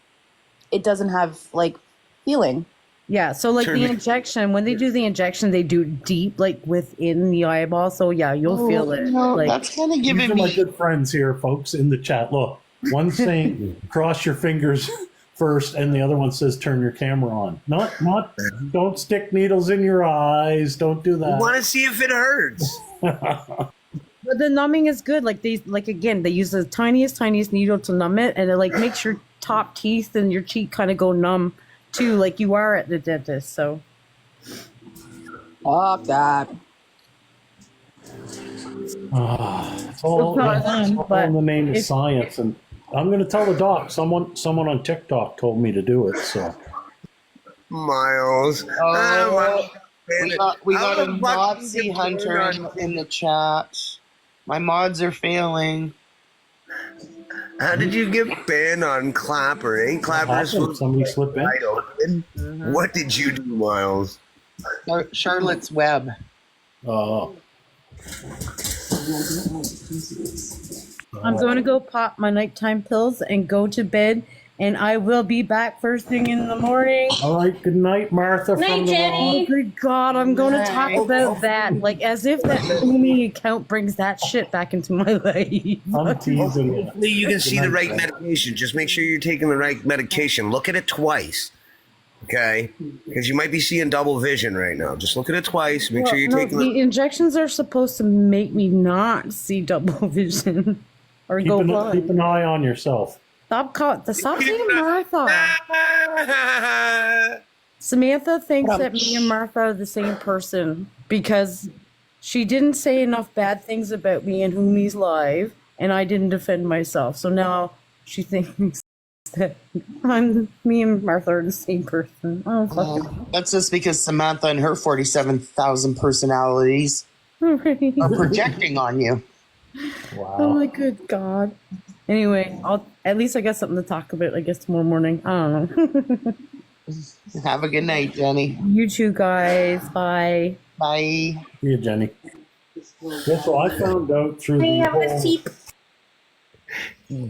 Speaker 3: it doesn't have like feeling.
Speaker 7: Yeah, so like the injection, when they do the injection, they do deep, like within the eyeball. So yeah, you'll feel it.
Speaker 2: No,
Speaker 7: Like
Speaker 2: that's kind of
Speaker 6: These
Speaker 2: giving
Speaker 6: are my
Speaker 2: me.
Speaker 6: good friends here, folks, in the chat. Look, one saying cross your fingers first, and the other one says turn your camera on. Not, don't stick needles in your eyes. Don't do
Speaker 4: You
Speaker 6: that.
Speaker 4: want to see if it hurts.
Speaker 7: but the numbing is good. Like they use the tiniest needle to numb it, and it like makes your top teeth and your cheek kind of go numb too, like you are at the dentist. So
Speaker 3: Fuck that.
Speaker 6: It's all,
Speaker 7: It's not fun,
Speaker 6: all
Speaker 7: but
Speaker 6: in the name of
Speaker 7: it's-
Speaker 6: science, and I'm going to tell the doc. Someone on TikTok told me to do it. So
Speaker 4: Miles.
Speaker 2: Oh, we got
Speaker 4: How
Speaker 2: a
Speaker 4: the fuck
Speaker 2: Nazi
Speaker 4: you get
Speaker 2: hunter
Speaker 4: burned
Speaker 2: in the chat. My mods are failing.
Speaker 4: How did you get banned on Clapper? Ain't Clapper
Speaker 6: happened?
Speaker 4: supposed to
Speaker 6: Somebody
Speaker 4: be
Speaker 6: slipped in.
Speaker 4: wide open? What did you do, Miles?
Speaker 2: Charlotte's Web.
Speaker 7: I'm going to go pop my nighttime pills and go to bed, and I will be back first thing in the morning.
Speaker 6: all right, good night, Martha.
Speaker 1: Night,
Speaker 6: from the
Speaker 1: Jenny.
Speaker 7: Good God, I'm going to talk about that, like as if that Umi account brings that shit back into my life.
Speaker 6: I'm teasing.
Speaker 4: Hopefully you can see the right medication. Just make sure you're taking the right medication. Look at it twice. Okay? Because you might be seeing double vision right now. Just look at it twice. Make sure you're
Speaker 7: No,
Speaker 4: taking
Speaker 7: the injections are supposed to make me not see double vision or
Speaker 6: Keep
Speaker 7: go
Speaker 6: an,
Speaker 7: blind.
Speaker 6: keep an eye on yourself.
Speaker 7: Stop saying Martha.
Speaker 4: the.
Speaker 7: Samantha thinks that me and Martha are the same person because she didn't say enough bad things about me in Humi's live, and I didn't defend myself. So now she thinks that me and Martha are the same person. Oh, fuck
Speaker 2: That's just because Samantha and her 47,000 personalities are projecting on you.
Speaker 7: Oh my good God. Anyway, at least I got something to talk about, I guess, tomorrow morning. I don't know.
Speaker 2: Have a good night, Jenny.
Speaker 7: You two guys. Bye.
Speaker 2: Bye.
Speaker 6: See you, Jenny. Yeah, so I found out through the whole,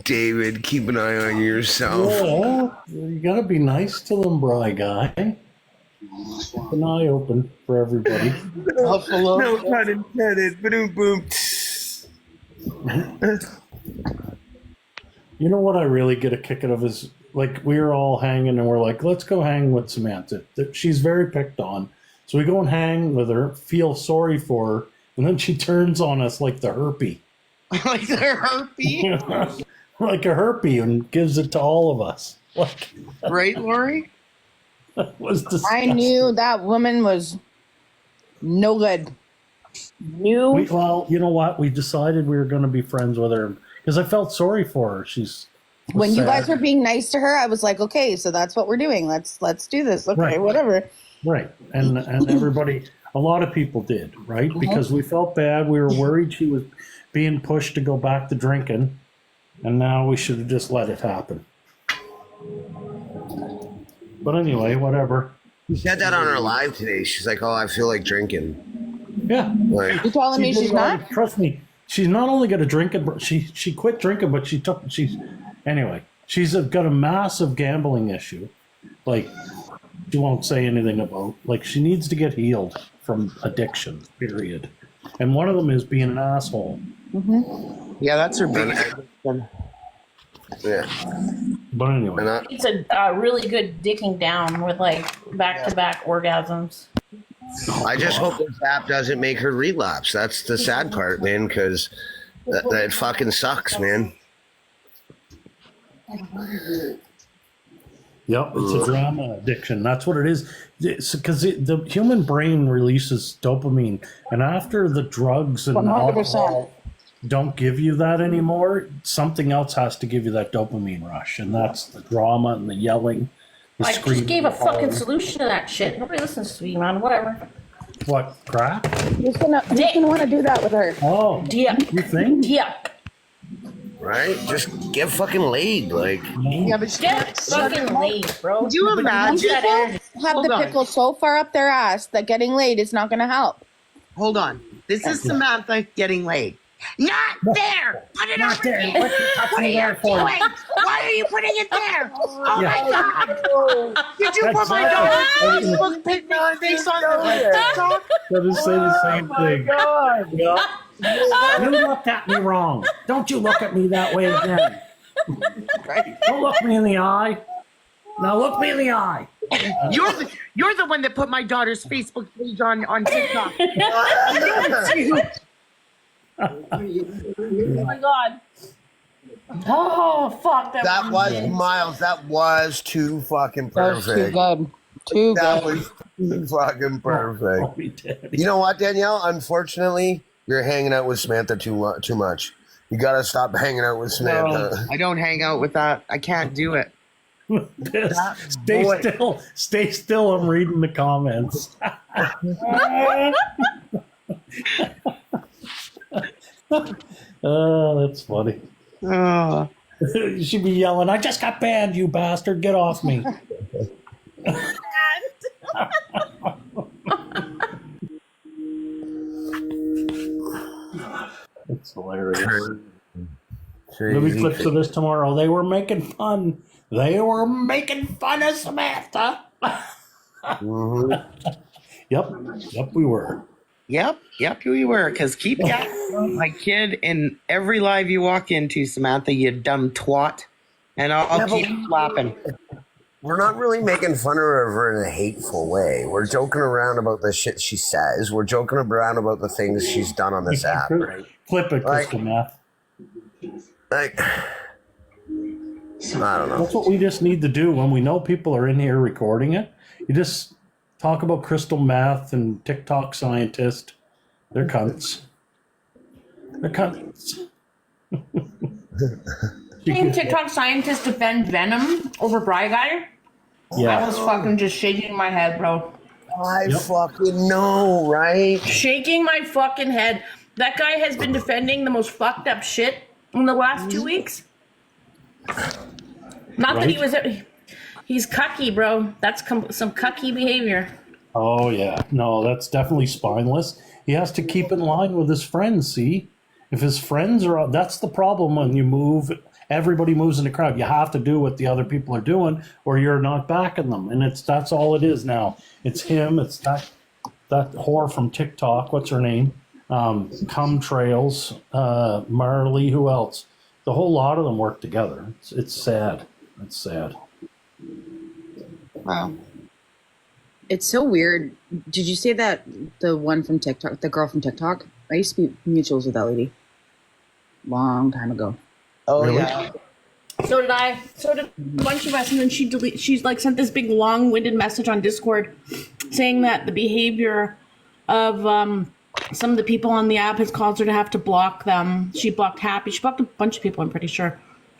Speaker 4: David, keep an eye on yourself.
Speaker 6: yeah, you gotta be nice to them, Bry guy. Keep an eye open for everybody.
Speaker 2: Buffalo.
Speaker 4: No pun intended. Boom, boom.
Speaker 6: You know what I really get a kick out of is, like, we were all hanging and we're like, let's go hang with Samantha. She's very picked on. So we go and hang with her, feel sorry for her, and then she turns on us like the herpy.
Speaker 2: Like they're herpy.
Speaker 6: Like a herpy, and gives it to all of us. Like,
Speaker 2: Right, Lori?
Speaker 6: that was
Speaker 3: I
Speaker 6: disgusting.
Speaker 3: knew that woman was no good.
Speaker 6: Well, you know what? We decided we were going to be friends with her because I felt sorry for her. She's
Speaker 3: When you
Speaker 6: sad.
Speaker 3: guys were being nice to her, I was like, okay, so that's what we're doing. Let's do this. Okay,
Speaker 6: Right.
Speaker 3: whatever.
Speaker 6: Right. And everybody, a lot of people did, right? Because we felt bad. We were worried she was being pushed to go back to drinking. And now we should have just let it happen. But anyway, whatever.
Speaker 4: She said that on her live today. She's like, "Oh, I feel like drinking."
Speaker 6: Yeah.
Speaker 4: Like,
Speaker 3: You telling me she's not?
Speaker 6: Trust me, she's not only got to drink it, but she quit drinking, but she's got a massive gambling issue. Like, she won't say anything about. Like, she needs to get healed from addiction. Period. And one of them is being an asshole.
Speaker 2: Yeah, that's her big addiction.
Speaker 4: yeah.
Speaker 6: But anyway,
Speaker 4: And
Speaker 1: It's a really good dicking down with like back-to-back orgasms.
Speaker 4: I just hope this app doesn't make her relapse. That's the sad part, man, because that fucking sucks, man.
Speaker 6: yep, it's a drama addiction. That's what it is. Because the human brain releases dopamine, and after the drugs and
Speaker 3: 100%.
Speaker 6: alcohol don't give you that anymore, something else has to give you that dopamine rush, and that's the drama and the yelling. The
Speaker 1: I
Speaker 6: screaming,
Speaker 1: just gave a
Speaker 6: the
Speaker 1: fucking
Speaker 6: hollering.
Speaker 1: solution to that shit. Nobody listens to me, man. Whatever.
Speaker 6: What crap?
Speaker 3: Who's gonna want to do that with her?
Speaker 6: Oh,
Speaker 1: Yeah.
Speaker 6: you think?
Speaker 1: Yeah.
Speaker 4: Right? Just get fucking laid. Like,
Speaker 2: Yeah, but
Speaker 1: Get fucking laid, bro.
Speaker 2: Could you imagine?
Speaker 1: Use that energy.
Speaker 3: Have
Speaker 2: Hold
Speaker 3: the
Speaker 2: on.
Speaker 3: pickle so far up their ass that getting laid is not going to help.
Speaker 2: Hold on. This is Samantha getting laid. Not there. Put it over there.
Speaker 6: What you touching there for?
Speaker 2: Why are you putting it there? Oh
Speaker 6: Yeah.
Speaker 2: my god! Did you put my daughter's Facebook picnic face on the TikTok?
Speaker 6: That is say the same thing. Yeah. You looked at me wrong. Don't you look at me that way again. Don't look me in the eye. Now look me in the eye.
Speaker 2: You're the one that put my daughter's Facebook page on TikTok.
Speaker 1: Oh my god. Oh fuck.
Speaker 4: that was Miles. That was too fucking perfect.
Speaker 3: good. Too
Speaker 4: That was too fucking perfect.
Speaker 6: Oh, we did.
Speaker 4: You know what, Danielle? Unfortunately, you're hanging out with Samantha too much. You gotta stop hanging out with Samantha.
Speaker 2: I don't hang out with that. I can't do it.
Speaker 6: Stay still. Stay still. I'm reading the comments. Oh, that's funny.
Speaker 2: Oh.
Speaker 6: You should be yelling, "I just got banned, you bastard! Get off me!" It's hilarious. There'll be clips of this tomorrow. They were making fun. They were making fun of Samantha. Yep, we were.
Speaker 2: Yep, we were. Because keep my kid in every live you walk into, Samantha, you dumb twat. And I'll keep slapping.
Speaker 4: We're not really making fun of her in a hateful way. We're joking around about the shit she says. We're joking around about the things she's done on this app. Right?
Speaker 6: Clip it,
Speaker 4: Like-
Speaker 6: Crystal Meth.
Speaker 4: Like, I don't know.
Speaker 6: That's what we just need to do when we know people are in here recording it. You just talk about crystal meth and TikTok scientist. They're cunts. They're cunts.
Speaker 1: Seeing TikTok scientists defend Venom over Bry Guy? I
Speaker 6: Yeah.
Speaker 1: was fucking just shaking my head, bro.
Speaker 4: I fucking know, right?
Speaker 1: Shaking my fucking head. That guy has been defending the most fucked up shit in the last 2 weeks. Not that he was. He's cucky, bro. That's some cucky behavior.
Speaker 6: Oh, yeah. No, that's definitely spineless. He has to keep in line with his friends, see? If his friends are... That's the problem when you move... Everybody moves in the crowd. You have to do what the other people are doing or you're not backing them. And that's all it is now. It's him. It's that whore from TikTok. What's her name? Cum Trails. Marley. Who else? The whole lot of them work together. It's sad. It's sad.
Speaker 2: Wow.
Speaker 3: It's so weird. Did you say that the one from TikTok, the girl from TikTok? I used to be mutuals with that lady. Long time ago.
Speaker 2: Oh,
Speaker 6: Really?
Speaker 2: yeah.
Speaker 1: So did I. So did a bunch of us. And then she's like sent this big long-winded message on Discord saying that the behavior of some of the people on the app has caused her to have to block them. She blocked Happy. She blocked a bunch of people, I'm pretty sure.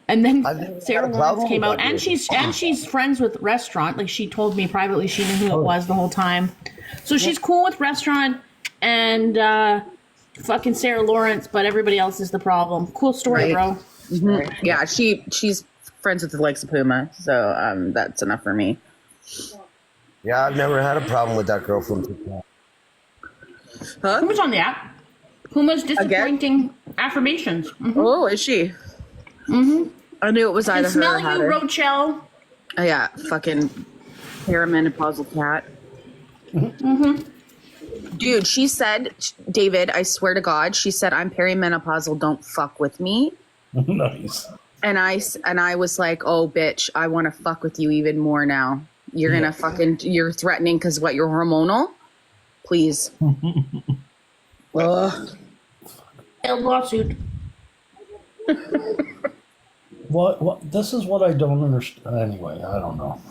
Speaker 1: And then Sarah Lawrence came out, and she's friends with Restaurant. Like, she told me privately she knew who it was the whole time. So she's cool with Restaurant and fucking Sarah Lawrence, but everybody else is the problem. Cool story, bro.
Speaker 3: Mm-hmm. Yeah, she's friends with the likes of Puma, so that's enough for me.
Speaker 4: Yeah, I've never had a problem with that girl from TikTok.
Speaker 5: Huh?
Speaker 1: Puma's on the app. Puma's disappointing affirmations.
Speaker 5: Oh, is she?
Speaker 1: Mm-hmm.
Speaker 5: I knew it was
Speaker 1: I
Speaker 5: either
Speaker 1: can
Speaker 5: her or
Speaker 1: smell you,
Speaker 5: Heather.
Speaker 1: Rochelle.
Speaker 5: Oh, yeah, fucking perimenopausal cat. Dude, she said, David, I swear to God, she said, I'm perimenopausal, don't fuck with me.
Speaker 6: Nice.
Speaker 5: And I was like, oh, bitch, I want to fuck with you even more now. You're going to fucking, you're threatening because what, you're hormonal? Please. Ugh.
Speaker 1: Failed lawsuit.
Speaker 6: What? This is what I don't understand. Anyway, I don't know.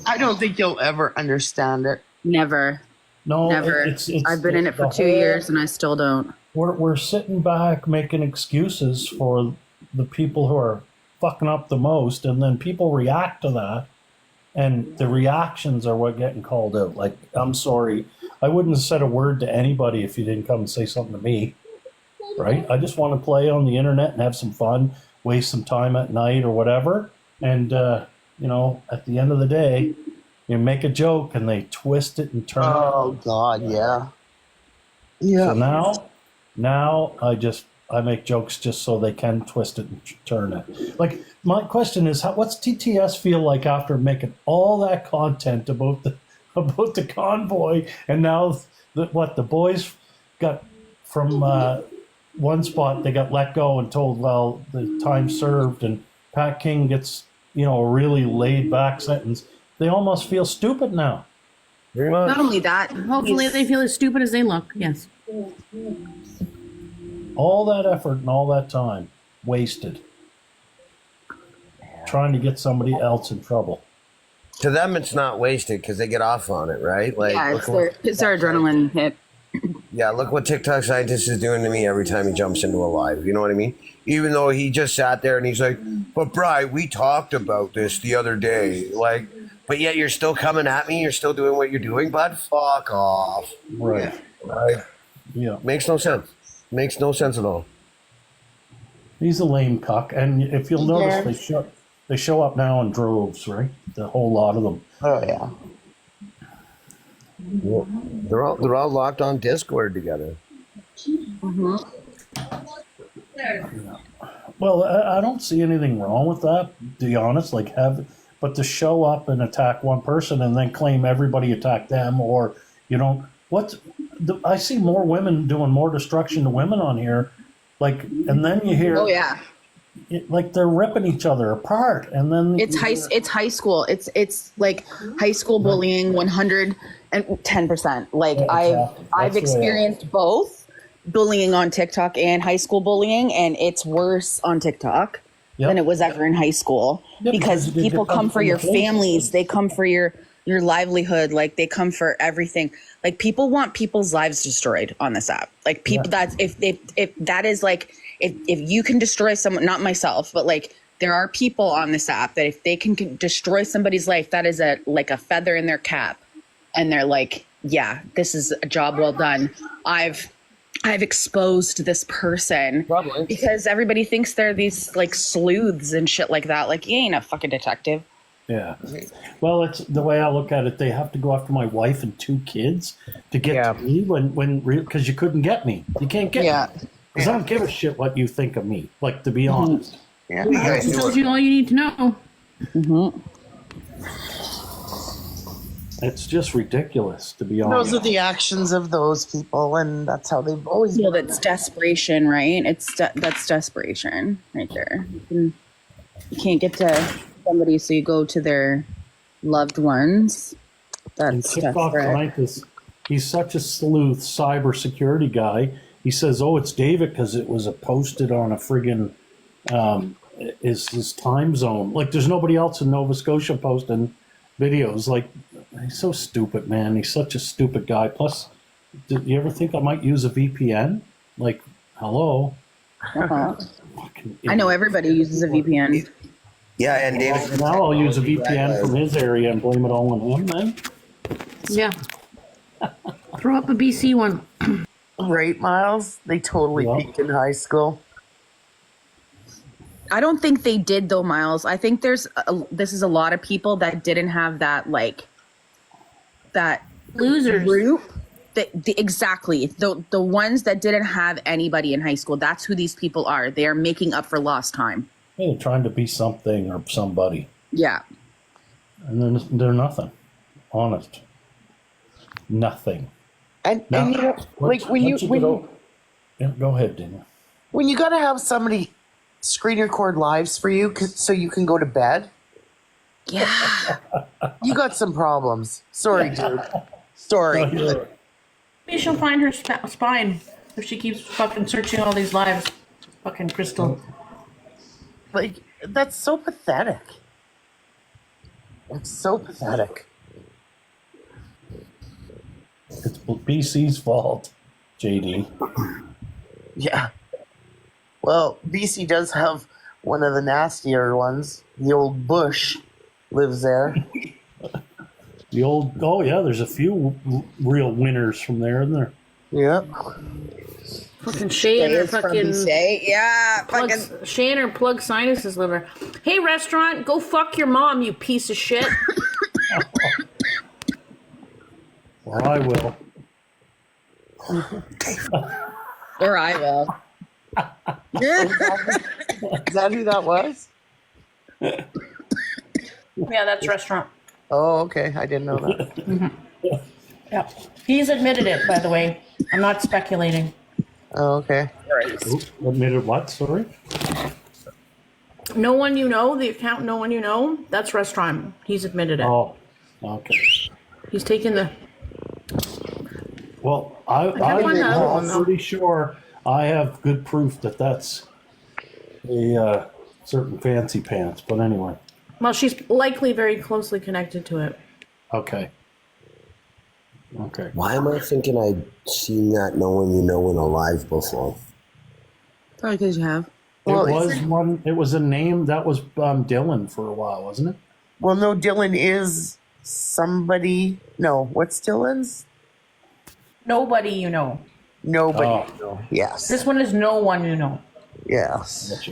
Speaker 2: I don't think you'll ever understand it.
Speaker 5: Never.
Speaker 6: No,
Speaker 5: Never.
Speaker 6: It's
Speaker 5: I've been in it for
Speaker 6: the
Speaker 5: 2
Speaker 6: whole-
Speaker 5: years and I still don't.
Speaker 6: We're sitting back making excuses for the people who are fucking up the most, and then people react to that, and the reactions are what getting called out. Like, I'm sorry, I wouldn't have said a word to anybody if you didn't come and say something to me, right? I just want to play on the internet and have some fun, waste some time at night or whatever, and you know, at the end of the day, you make a joke and they twist it and turn it.
Speaker 2: Oh God, yeah. Yeah.
Speaker 6: So now I make jokes just so they can twist it and turn it. Like, my question is, what's TTS feel like after making all that content about the convoy, and now the boys got from one spot, they got let go and told, well, the time served, and Pat King gets, you know, a really laid back sentence. They almost feel stupid now.
Speaker 4: Very much.
Speaker 5: Not only that,
Speaker 1: Hopefully they feel as stupid as they look. Yes.
Speaker 6: All that effort and all that time wasted trying to get somebody else in trouble.
Speaker 4: To them, it's not wasted because they get off on it, right? Like,
Speaker 5: yeah, it's their adrenaline hit.
Speaker 4: Yeah, look what TikTok scientist is doing to me every time he jumps into a live. You know what I mean? Even though he just sat there and he's like, but Bri, we talked about this the other day. Like, but yet you're still coming at me. You're still doing what you're doing, bud. Fuck off.
Speaker 6: Right.
Speaker 4: Like,
Speaker 6: Yeah.
Speaker 4: makes no sense. Makes no sense at all.
Speaker 6: He's a lame cuck. And if you'll notice, they show up now in droves, right? The whole lot of them.
Speaker 2: Oh yeah.
Speaker 4: Yeah. They're all locked on Discord together.
Speaker 6: Well, I don't see anything wrong with that, to be honest. Like, but to show up and attack one person and then claim everybody attacked them, or, you know, I see more women doing more destruction to women on here. Like, and then you hear,
Speaker 5: Oh yeah,
Speaker 6: like they're ripping each other apart, and then
Speaker 5: it's high school. It's like high school bullying, 110%. Like I've experienced both bullying on TikTok and high school bullying, and it's worse on TikTok than it was ever in high school, because people come for your families, they come for your livelihood, like they come for everything. Like, people want people's lives destroyed on this app. Like, people, that's if that is like, if you can destroy someone, not myself, but like, there are people on this app that if they can destroy somebody's life, that is like a feather in their cap, and they're like, yeah, this is a job well done. I've exposed this person.
Speaker 4: Probably.
Speaker 5: Because everybody thinks they're these like sleuths and shit like that. Like, you ain't a fucking detective.
Speaker 6: Yeah. Well, it's the way I look at it. They have to go after my wife and 2 kids to get to me because you couldn't get me. You can't get me. Because I don't give a shit what you think of me. Like, to be honest.
Speaker 2: Yeah.
Speaker 1: That tells you all you need to know.
Speaker 6: It's just ridiculous, to be honest.
Speaker 2: Those are the actions of those people, and that's how they've always
Speaker 5: Well,
Speaker 2: been.
Speaker 5: that's desperation, right? That's desperation right there. You can't get to somebody, so you go to their loved ones. That's
Speaker 6: TikTok
Speaker 5: desperate.
Speaker 6: scientist, he's such a sleuth cybersecurity guy. He says, "Oh, it's David because it was posted on a friggin' his time zone. Like, there's nobody else in Nova Scotia posting videos. Like, he's so stupid, man. He's such a stupid guy. Plus, did you ever think I might use a VPN? Like, hello."
Speaker 5: I know everybody uses a VPN.
Speaker 4: Yeah, and David.
Speaker 6: Now I'll use a VPN from his area and blame it all on him, then.
Speaker 1: Yeah. Throw up a BC one.
Speaker 2: Right, Miles? They totally peaked in high school.
Speaker 5: I don't think they did though, Miles. I think this is a lot of people that didn't have that like that
Speaker 1: Losers.
Speaker 5: group. Exactly the ones that didn't have anybody in high school. That's who these people are. They are making up for lost time.
Speaker 6: Hey, trying to be something or somebody,
Speaker 5: Yeah.
Speaker 6: and they're nothing. Honest, nothing.
Speaker 2: And
Speaker 6: Now,
Speaker 2: you know, like
Speaker 6: go ahead, Daniel.
Speaker 2: when you gotta have somebody screen record lives for you so you can go to bed,
Speaker 5: Yeah.
Speaker 2: you got some problems. Sorry, dude. Sorry.
Speaker 1: Maybe she'll find her spine if she keeps fucking searching all these lives. Fucking Crystal.
Speaker 2: Like, that's so pathetic. It's so pathetic.
Speaker 6: It's BC's fault, JD.
Speaker 2: Yeah. Well, BC does have one of the nastier ones. The old Bush lives there.
Speaker 6: The old, oh yeah, there's a few real winners from there, isn't there?
Speaker 2: Yep.
Speaker 1: Fucking Shay and her fucking
Speaker 5: Yeah.
Speaker 1: Shay and her plug sinuses liver. Hey restaurant, go fuck your mom, you piece of shit.
Speaker 6: Or I will.
Speaker 5: Or I will.
Speaker 2: Is that who that was?
Speaker 1: Yeah, that's restaurant.
Speaker 2: Oh, okay. I didn't know that.
Speaker 1: Yeah. He's admitted it, by the way. I'm not speculating.
Speaker 2: Oh, okay.
Speaker 6: Admitted what? Sorry?
Speaker 1: No one you know, the account no one you know, that's restaurant. He's admitted it.
Speaker 6: Oh, okay.
Speaker 1: He's taken the
Speaker 6: Well,
Speaker 1: I'm
Speaker 6: pretty sure I have good proof that that's a certain fancy pants. But anyway,
Speaker 1: well, she's likely very closely connected to it.
Speaker 6: okay. Okay.
Speaker 4: Why am I thinking I'd seen that No One You Know in a live before?
Speaker 5: Probably because you have.
Speaker 2: Well,
Speaker 6: It was a name that was Dylan for a while, wasn't it?
Speaker 2: Well, no, Dylan is somebody. No, what's Dylan's?
Speaker 1: Nobody you know.
Speaker 2: Nobody.
Speaker 6: Oh.
Speaker 2: Yes.
Speaker 1: This one is no one you know.
Speaker 2: Yes.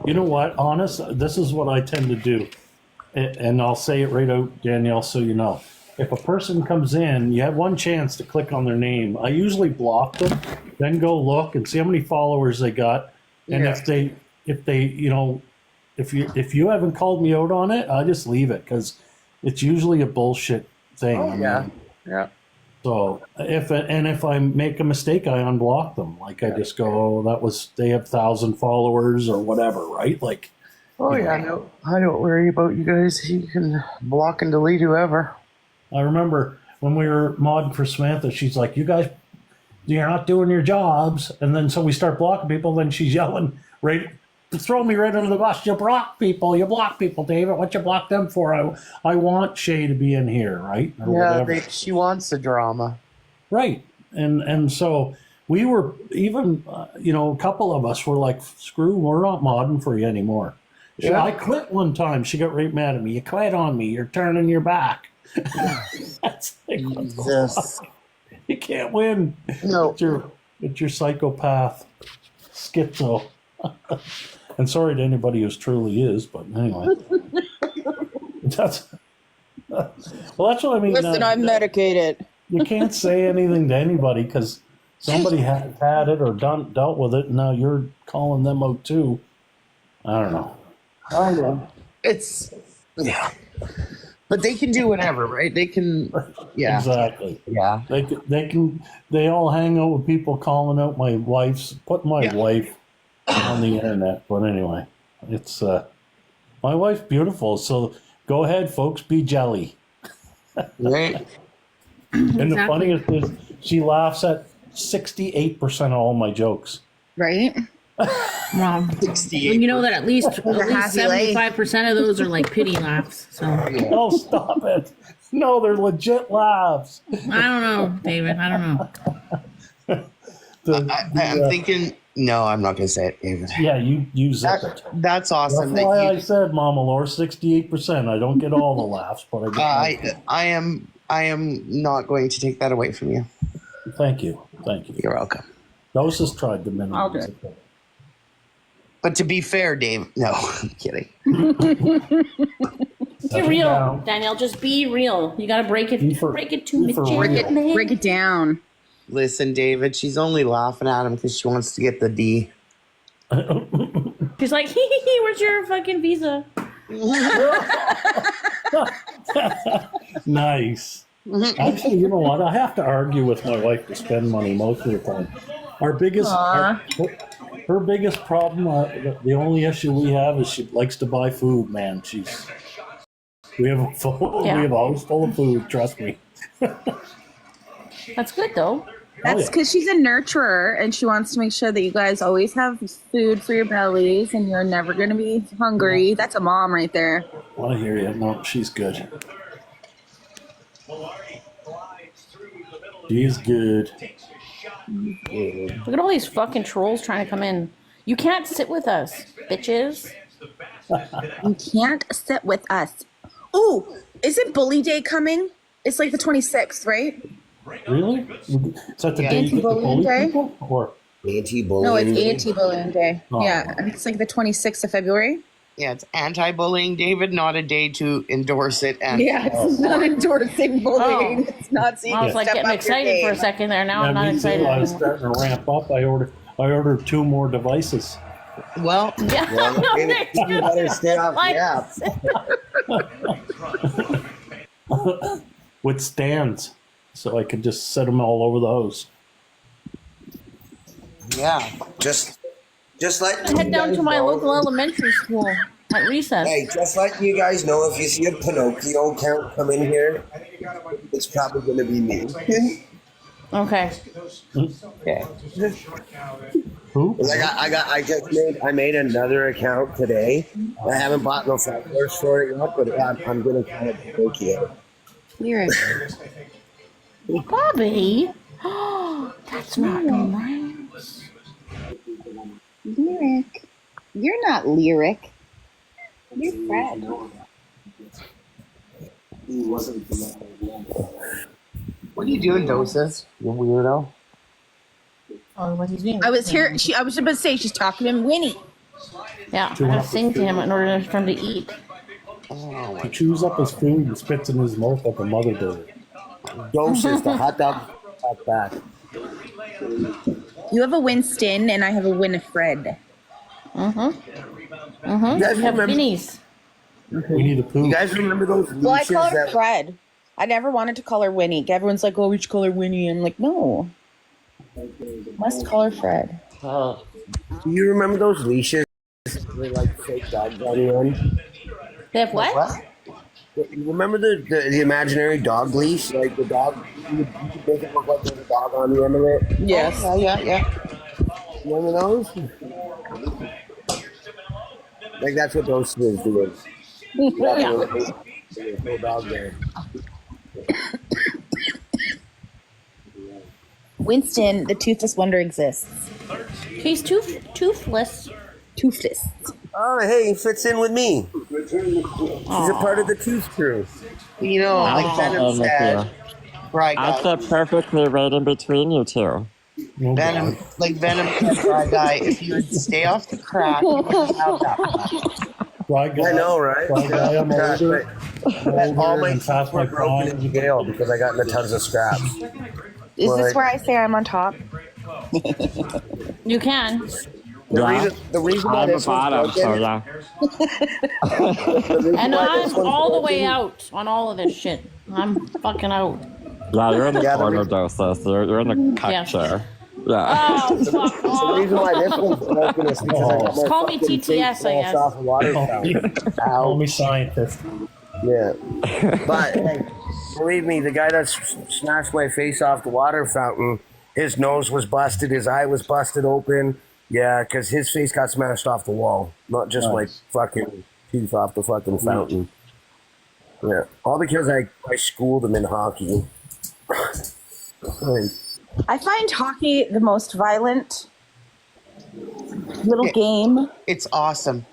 Speaker 6: You know what? Honest, this is what I tend to do. And I'll say it right out, Danielle, so you know. If a person comes in, you have one chance to click on their name. I usually block them, then go look and see how many followers they got. And
Speaker 2: Yeah.
Speaker 6: if they, you know, if you haven't called me out on it, I just leave it because it's usually a bullshit thing.
Speaker 2: Oh, yeah. Yeah.
Speaker 6: So if I make a mistake, I unblock them. Like I just go, oh, they have 1,000 followers or whatever, right? Like,
Speaker 2: Oh, yeah. No, I don't worry about you guys. You can block and delete whoever.
Speaker 6: I remember when we were modding for Samantha, she's like, you guys, you're not doing your jobs. And then so we start blocking people. Then she's yelling, right, throw me right under the bus. You block people, David. What you block them for? I want Shay to be in here, right? Or whatever.
Speaker 2: She wants the drama.
Speaker 6: Right. And so we were even, a couple of us were like, screw, we're not modding for you anymore.
Speaker 2: Yeah.
Speaker 6: I quit one time. She got right mad at me. You quit on me. You're turning your back. That's like, what the
Speaker 2: Jesus.
Speaker 6: fuck? You can't win.
Speaker 2: No.
Speaker 6: It's your psychopath schizo. And sorry to anybody who truly is, but anyway. That's what I mean.
Speaker 5: Listen, I'm medicated.
Speaker 6: You can't say anything to anybody because somebody had it or dealt with it, and now you're calling them out too. I don't know.
Speaker 2: I know. Yeah. But they can do whatever, right? They can, yeah.
Speaker 6: Exactly.
Speaker 2: Yeah.
Speaker 6: They all hang out with people calling out my wife on the internet. But anyway, it's, my wife's beautiful. So go ahead, folks, be jelly.
Speaker 2: Right.
Speaker 6: And the funniest is she laughs at 68% of all my jokes.
Speaker 5: Right?
Speaker 1: Well,
Speaker 2: 68.
Speaker 1: you know that at least
Speaker 5: happy life.
Speaker 1: 75% of those are like pity laughs. So
Speaker 6: Oh, stop it. No, they're legit laughs.
Speaker 1: I don't know, David. I don't know.
Speaker 2: I'm thinking, no, I'm not going to say it, David.
Speaker 6: Yeah, you zip it.
Speaker 2: That's awesome.
Speaker 6: That's why I said, Mama Laura, 68%. I don't get all the laughs, but I get
Speaker 2: I am not going to take that away from you.
Speaker 6: Thank you.
Speaker 2: You're welcome.
Speaker 6: Those has tried to minimize it.
Speaker 2: But to be fair, Dave, no, I'm kidding.
Speaker 1: Be real, Danielle. Just be real. You gotta break it. Break it to me.
Speaker 5: Break it down.
Speaker 2: Listen, David, she's only laughing at him because she wants to get the D.
Speaker 1: She's like, hee, where's your fucking visa?
Speaker 6: Nice. Actually, you know what? I have to argue with my wife to spend money most of the time. Her biggest problem, the only issue we have is she likes to buy food. Man, we have a house full of food. Trust me.
Speaker 1: That's good though.
Speaker 5: That's because she's a nurturer and she wants to make sure that you guys always have food for your bellies and you're never going to be hungry. That's a mom right there.
Speaker 6: I hear you. No, she's good. She's good.
Speaker 1: Look at all these fucking trolls trying to come in. You can't sit with us, bitches.
Speaker 5: You can't sit with us. Ooh, isn't Bully Day coming? It's like the 26th, right?
Speaker 6: Really? Is that the day you get to
Speaker 5: Anti-bullying
Speaker 6: bully
Speaker 5: day?
Speaker 6: people? Or
Speaker 4: Anti-bullying.
Speaker 5: No, it's
Speaker 4: day.
Speaker 5: anti-bullying day.
Speaker 6: Oh.
Speaker 5: Yeah, it's like the 26th of February.
Speaker 2: Yeah, it's anti-bullying, David, not a day to endorse it. And
Speaker 5: Yeah, it's not endorsing bullying. It's not seeing
Speaker 1: I was like getting excited for a second there. Now I'm not
Speaker 6: me too.
Speaker 1: excited.
Speaker 6: I was starting to ramp up. I ordered 2 more devices.
Speaker 2: well,
Speaker 1: Yeah,
Speaker 4: Well,
Speaker 1: no,
Speaker 4: you better stay off
Speaker 1: Like-
Speaker 4: the app.
Speaker 6: With stands, so I could just set them all over the house.
Speaker 2: yeah.
Speaker 4: Just let
Speaker 1: I head down to my local elementary school at recess.
Speaker 4: Hey, just letting you guys know, if you see a Pinocchio account come in here, it's probably going to be me.
Speaker 1: Okay.
Speaker 2: Okay.
Speaker 6: Who?
Speaker 4: I made another account today. I haven't bought no followers for it yet, but I'm going to call it Pinocchio.
Speaker 1: Bobby. That's not nice.
Speaker 5: Lyric. You're not lyric. You're Fred.
Speaker 2: What are you doing, Doses? You weirdo.
Speaker 8: Oh, what he's doing.
Speaker 5: I was here. I was about to say she's talking to him, Winnie.
Speaker 1: Yeah, I gotta sing to him in order for him to eat.
Speaker 6: He chews up his food and spits in his mouth like a mother does.
Speaker 4: Doses, the hot dog talk back.
Speaker 5: You have a Winston and I have a Winifred.
Speaker 4: You guys
Speaker 1: We have
Speaker 4: remember?
Speaker 1: minis.
Speaker 6: We need a poo.
Speaker 4: You guys remember those leashes
Speaker 5: Well, I call her
Speaker 4: that?
Speaker 5: Fred. I never wanted to call her Winnie. Everyone's like, "Oh, we should call her Winnie." I'm like, "No, must call her Fred."
Speaker 4: Do you remember those leashes? They're like fake dogs on the end.
Speaker 1: They have what?
Speaker 4: You remember the imaginary dog leash? Like the dog, you could make it look like there's a dog on the end of it.
Speaker 5: Yes.
Speaker 2: Yeah.
Speaker 4: Remember those? Like that's what those is doing.
Speaker 1: Yeah.
Speaker 4: There's no dog there.
Speaker 5: Winston, the toothless wonder exists.
Speaker 1: He's toothless.
Speaker 5: Toothless.
Speaker 4: Oh, hey, he fits in with me. He's a part of the tooth crew.
Speaker 2: You know, like Venom said. Right,
Speaker 9: I
Speaker 2: guy.
Speaker 9: fit perfectly right in between you two.
Speaker 2: Venom, like Venom said, right, guy. If you would stay off the crack, you wouldn't have that.
Speaker 6: Right guy,
Speaker 4: I know, right?
Speaker 6: Right guy, I'm older.
Speaker 4: All my
Speaker 6: and
Speaker 4: teeth
Speaker 6: past
Speaker 4: were
Speaker 6: my
Speaker 4: broken
Speaker 6: prime.
Speaker 4: in jail because I got into tons of scraps.
Speaker 5: Is
Speaker 4: Well,
Speaker 5: this
Speaker 4: like-
Speaker 5: where I say I'm on top?
Speaker 1: You can.
Speaker 4: The reason why
Speaker 9: I'm a
Speaker 4: this
Speaker 9: bottom,
Speaker 4: was
Speaker 9: so
Speaker 4: broken,
Speaker 9: yeah.
Speaker 4: the reason
Speaker 1: And
Speaker 4: why this
Speaker 1: I'm
Speaker 4: one's
Speaker 1: all the way
Speaker 4: broken-
Speaker 1: out on all of this shit. I'm fucking out.
Speaker 9: Yeah, you're in the
Speaker 4: Yeah, the
Speaker 9: corner,
Speaker 4: reason-
Speaker 9: Doses. You're in the cuck
Speaker 1: Yeah.
Speaker 9: chair. Yeah.
Speaker 1: Oh, fuck
Speaker 4: The
Speaker 1: off.
Speaker 4: reason why this one's broken is because I got my
Speaker 1: Call me
Speaker 4: fucking
Speaker 1: TTS,
Speaker 4: face
Speaker 1: I
Speaker 4: falls
Speaker 1: guess.
Speaker 4: off a water fountain.
Speaker 6: Call me scientist.
Speaker 4: Yeah. But hey, believe me, the guy that snatched my face off the water fountain, his nose was busted, his eye was busted open. Yeah, because his face got smashed off the wall, not just my fucking teeth off the fucking fountain. Yeah. All because I schooled him in hockey. Like,
Speaker 5: I find hockey the most violent little game.
Speaker 2: It's awesome.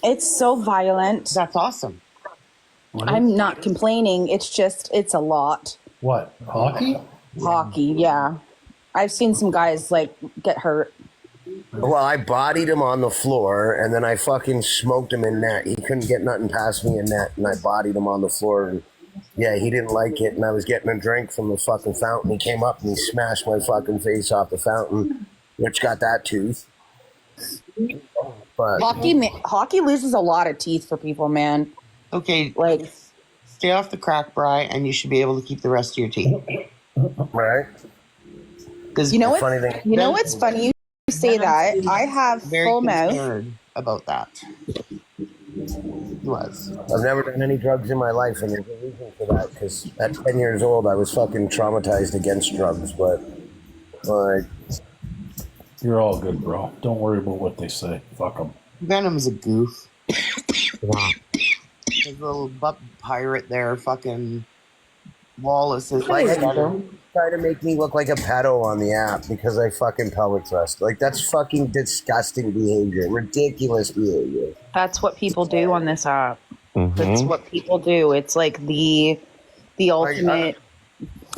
Speaker 5: It's so violent.
Speaker 2: That's awesome.
Speaker 5: I'm not complaining. It's just, it's a lot.
Speaker 6: What? Hockey?
Speaker 5: Hockey, yeah. I've seen some guys like get hurt.
Speaker 4: Well, I bodied him on the floor, and then I fucking smoked him in net. He couldn't get nothing past me in net, and I bodied him on the floor. And yeah, he didn't like it, and I was getting a drink from the fucking fountain. He came up and he smashed my fucking face off the fountain, which got that tooth. But
Speaker 3: Hockey loses a lot of teeth for people, man.
Speaker 2: Okay,
Speaker 3: Like,
Speaker 2: stay off the crack, Bri, and you should be able to keep the rest of your teeth.
Speaker 4: right,
Speaker 2: Because
Speaker 3: you know
Speaker 4: funny thing.
Speaker 3: You know what's funny? You say that. I have
Speaker 2: very
Speaker 3: full mouth.
Speaker 2: concerned about that. Was.
Speaker 4: I've never done any drugs in my life, and there's a reason for that. Because at 10 years old, I was fucking traumatized against drugs. But like,
Speaker 6: You're all good, bro. Don't worry about what they say. Fuck them.
Speaker 2: Venom's a goof. His little pirate there, fucking Wallace is like
Speaker 4: try to make me look like a pedo on the app because I fucking pelvic thrust. Like, that's fucking disgusting behavior, ridiculous behavior.
Speaker 3: That's what people do on this app.
Speaker 9: Mhm.
Speaker 3: That's what people do. It's like the ultimate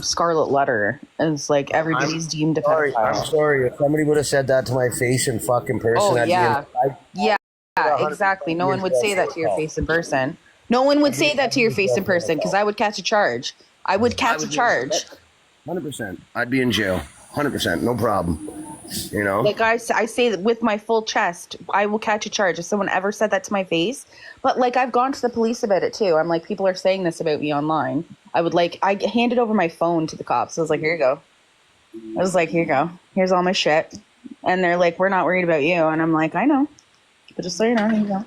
Speaker 3: scarlet letter. It's like everybody's deemed a pedophile.
Speaker 4: I'm sorry. If somebody would have said that to my face in fucking person,
Speaker 3: Oh,
Speaker 4: I'd
Speaker 3: yeah.
Speaker 4: be
Speaker 3: Yeah, exactly. No one would say that to your face in person. No one would say that to your face in person because I would catch a charge. I would catch a charge.
Speaker 4: 100%. I'd be in jail. 100%. No problem. You know?
Speaker 3: Like I say that with my full chest, I will catch a charge if someone ever said that to my face. But like I've gone to the police about it too. I'm like, people are saying this about me online. I handed over my phone to the cops. I was like, here you go. I was like, here you go. Here's all my shit. And they're like, we're not worried about you. And I'm like, I know. But just so you know, here you go.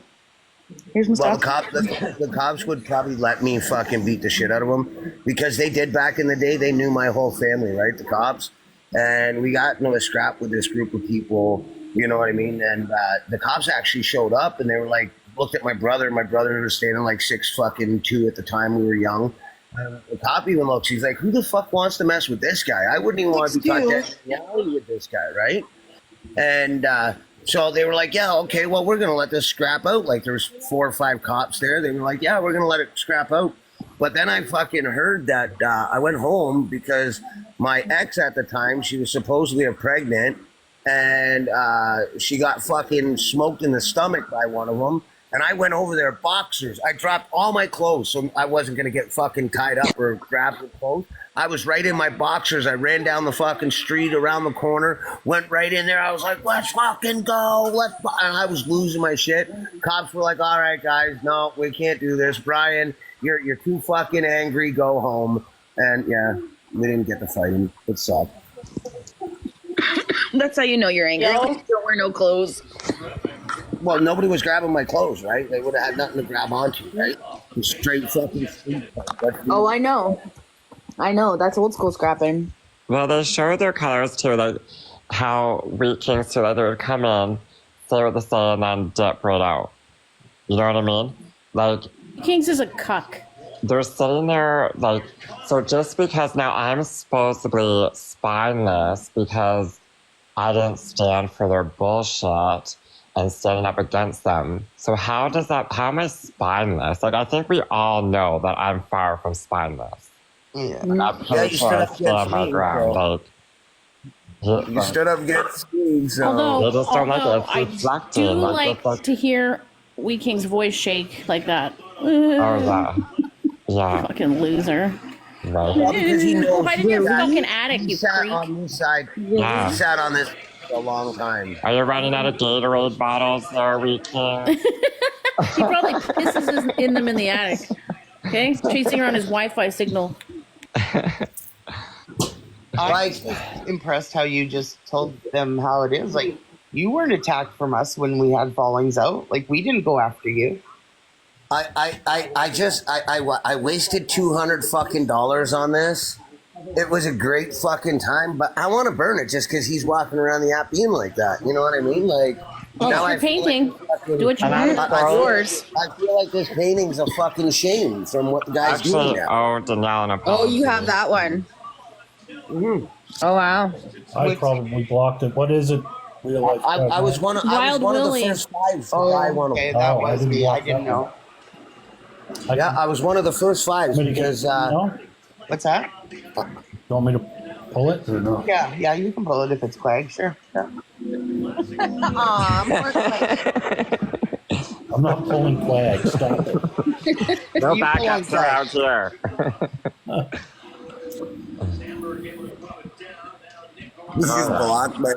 Speaker 3: Here's my
Speaker 4: Well,
Speaker 3: stuff.
Speaker 4: the cops would probably let me fucking beat the shit out of them because they did back in the day. They knew my whole family, right? The cops. And we got into a scrap with this group of people, you know what I mean? And the cops actually showed up and they were like, looked at my brother. My brother was standing like 6'2" at the time. We were young. The cop even looked. She's like, who the fuck wants to mess with this guy? I wouldn't even want to be caught dead in the alley with this guy, right? And so they were like, yeah, okay, well, we're going to let this scrap out. Like, there was 4 or 5 cops there. They were like, yeah, we're going to let it scrap out. But then I fucking heard that I went home because my ex at the time, she was supposedly pregnant, and she got fucking smoked in the stomach by one of them. And I went over there, boxers. I dropped all my clothes so I wasn't going to get fucking tied up or grabbed with clothes. I was right in my boxers. I ran down the fucking street around the corner, went right in there. I was like, let's fucking go. And I was losing my shit. Cops were like, all right, guys, no, we can't do this. Brian, you're too fucking angry. Go home. And yeah, we didn't get to fighting. It sucked.
Speaker 5: That's how you know you're angry. You don't wear no clothes.
Speaker 4: Well, nobody was grabbing my clothes, right? They would have had nothing to grab onto, right? Straight fucking street.
Speaker 5: Oh, I know. That's old school scrapping.
Speaker 9: Well, they showed their colors too, like how Wheat Kings too, like they would come in, say what they say, and then dip right out. You know what I mean? Like,
Speaker 1: Kings is a cuck.
Speaker 9: they're sitting there, like, so just because now I'm supposedly spineless because I didn't stand for their bullshit and standing up against them. So how am I spineless? Like, I think we all know that I'm far from spineless.
Speaker 2: Yeah.
Speaker 9: I'm pretty sure I stand my ground. Like,
Speaker 4: You stood up against me, so.
Speaker 1: Although,
Speaker 9: They just don't like it. It's
Speaker 1: I
Speaker 9: reflecting,
Speaker 1: do
Speaker 9: like,
Speaker 1: like to hear Wheat King's voice shake like that.
Speaker 9: oh, yeah. Yeah,
Speaker 1: Fucking loser.
Speaker 9: right.
Speaker 4: Well, because he knows
Speaker 1: Hide in your
Speaker 4: that
Speaker 1: fucking attic,
Speaker 4: he
Speaker 1: you
Speaker 4: sat
Speaker 1: freak.
Speaker 4: on this side.
Speaker 9: Yeah.
Speaker 4: He sat on this for a long time.
Speaker 9: Are you running out of Gatorade bottles there, Wheat King?
Speaker 1: He probably pisses in them in the attic. Okay? Chasing around his Wi-Fi signal.
Speaker 2: I'm impressed how you just told them how it is. Like, you weren't attacked from us when we had fallings out. Like, we didn't go after you.
Speaker 4: I wasted $200 fucking on this. It was a great fucking time, but I want to burn it just because he's walking around the app being like that. You know what I mean? Like,
Speaker 1: Well,
Speaker 4: now
Speaker 1: if you're painting, do what you want.
Speaker 4: I feel like this painting's a fucking shame from what the guy's doing
Speaker 9: Actually,
Speaker 4: now.
Speaker 9: Danielle, an
Speaker 5: Oh,
Speaker 9: apology.
Speaker 5: you have that one.
Speaker 4: Mm-hmm.
Speaker 5: Oh, wow.
Speaker 6: I probably blocked it. What is it? Real life.
Speaker 4: I was one of
Speaker 1: Wild
Speaker 4: the
Speaker 1: Willie.
Speaker 4: first 5. I won
Speaker 2: Okay,
Speaker 4: them.
Speaker 2: that
Speaker 6: Oh, I
Speaker 2: was
Speaker 6: didn't
Speaker 2: me. I
Speaker 6: want
Speaker 2: didn't
Speaker 6: that
Speaker 2: know.
Speaker 4: Yeah, I was one of the first 5 because
Speaker 6: No?
Speaker 2: What's that?
Speaker 6: You want me to pull it or not?
Speaker 2: Yeah, you can pull it if it's Quag, sure. Yeah.
Speaker 5: Aw, poor Quag.
Speaker 6: I'm not pulling Quag. Stop it.
Speaker 9: No
Speaker 2: You pull on
Speaker 9: backups
Speaker 2: Quag.
Speaker 9: around here.
Speaker 4: He's blocked my.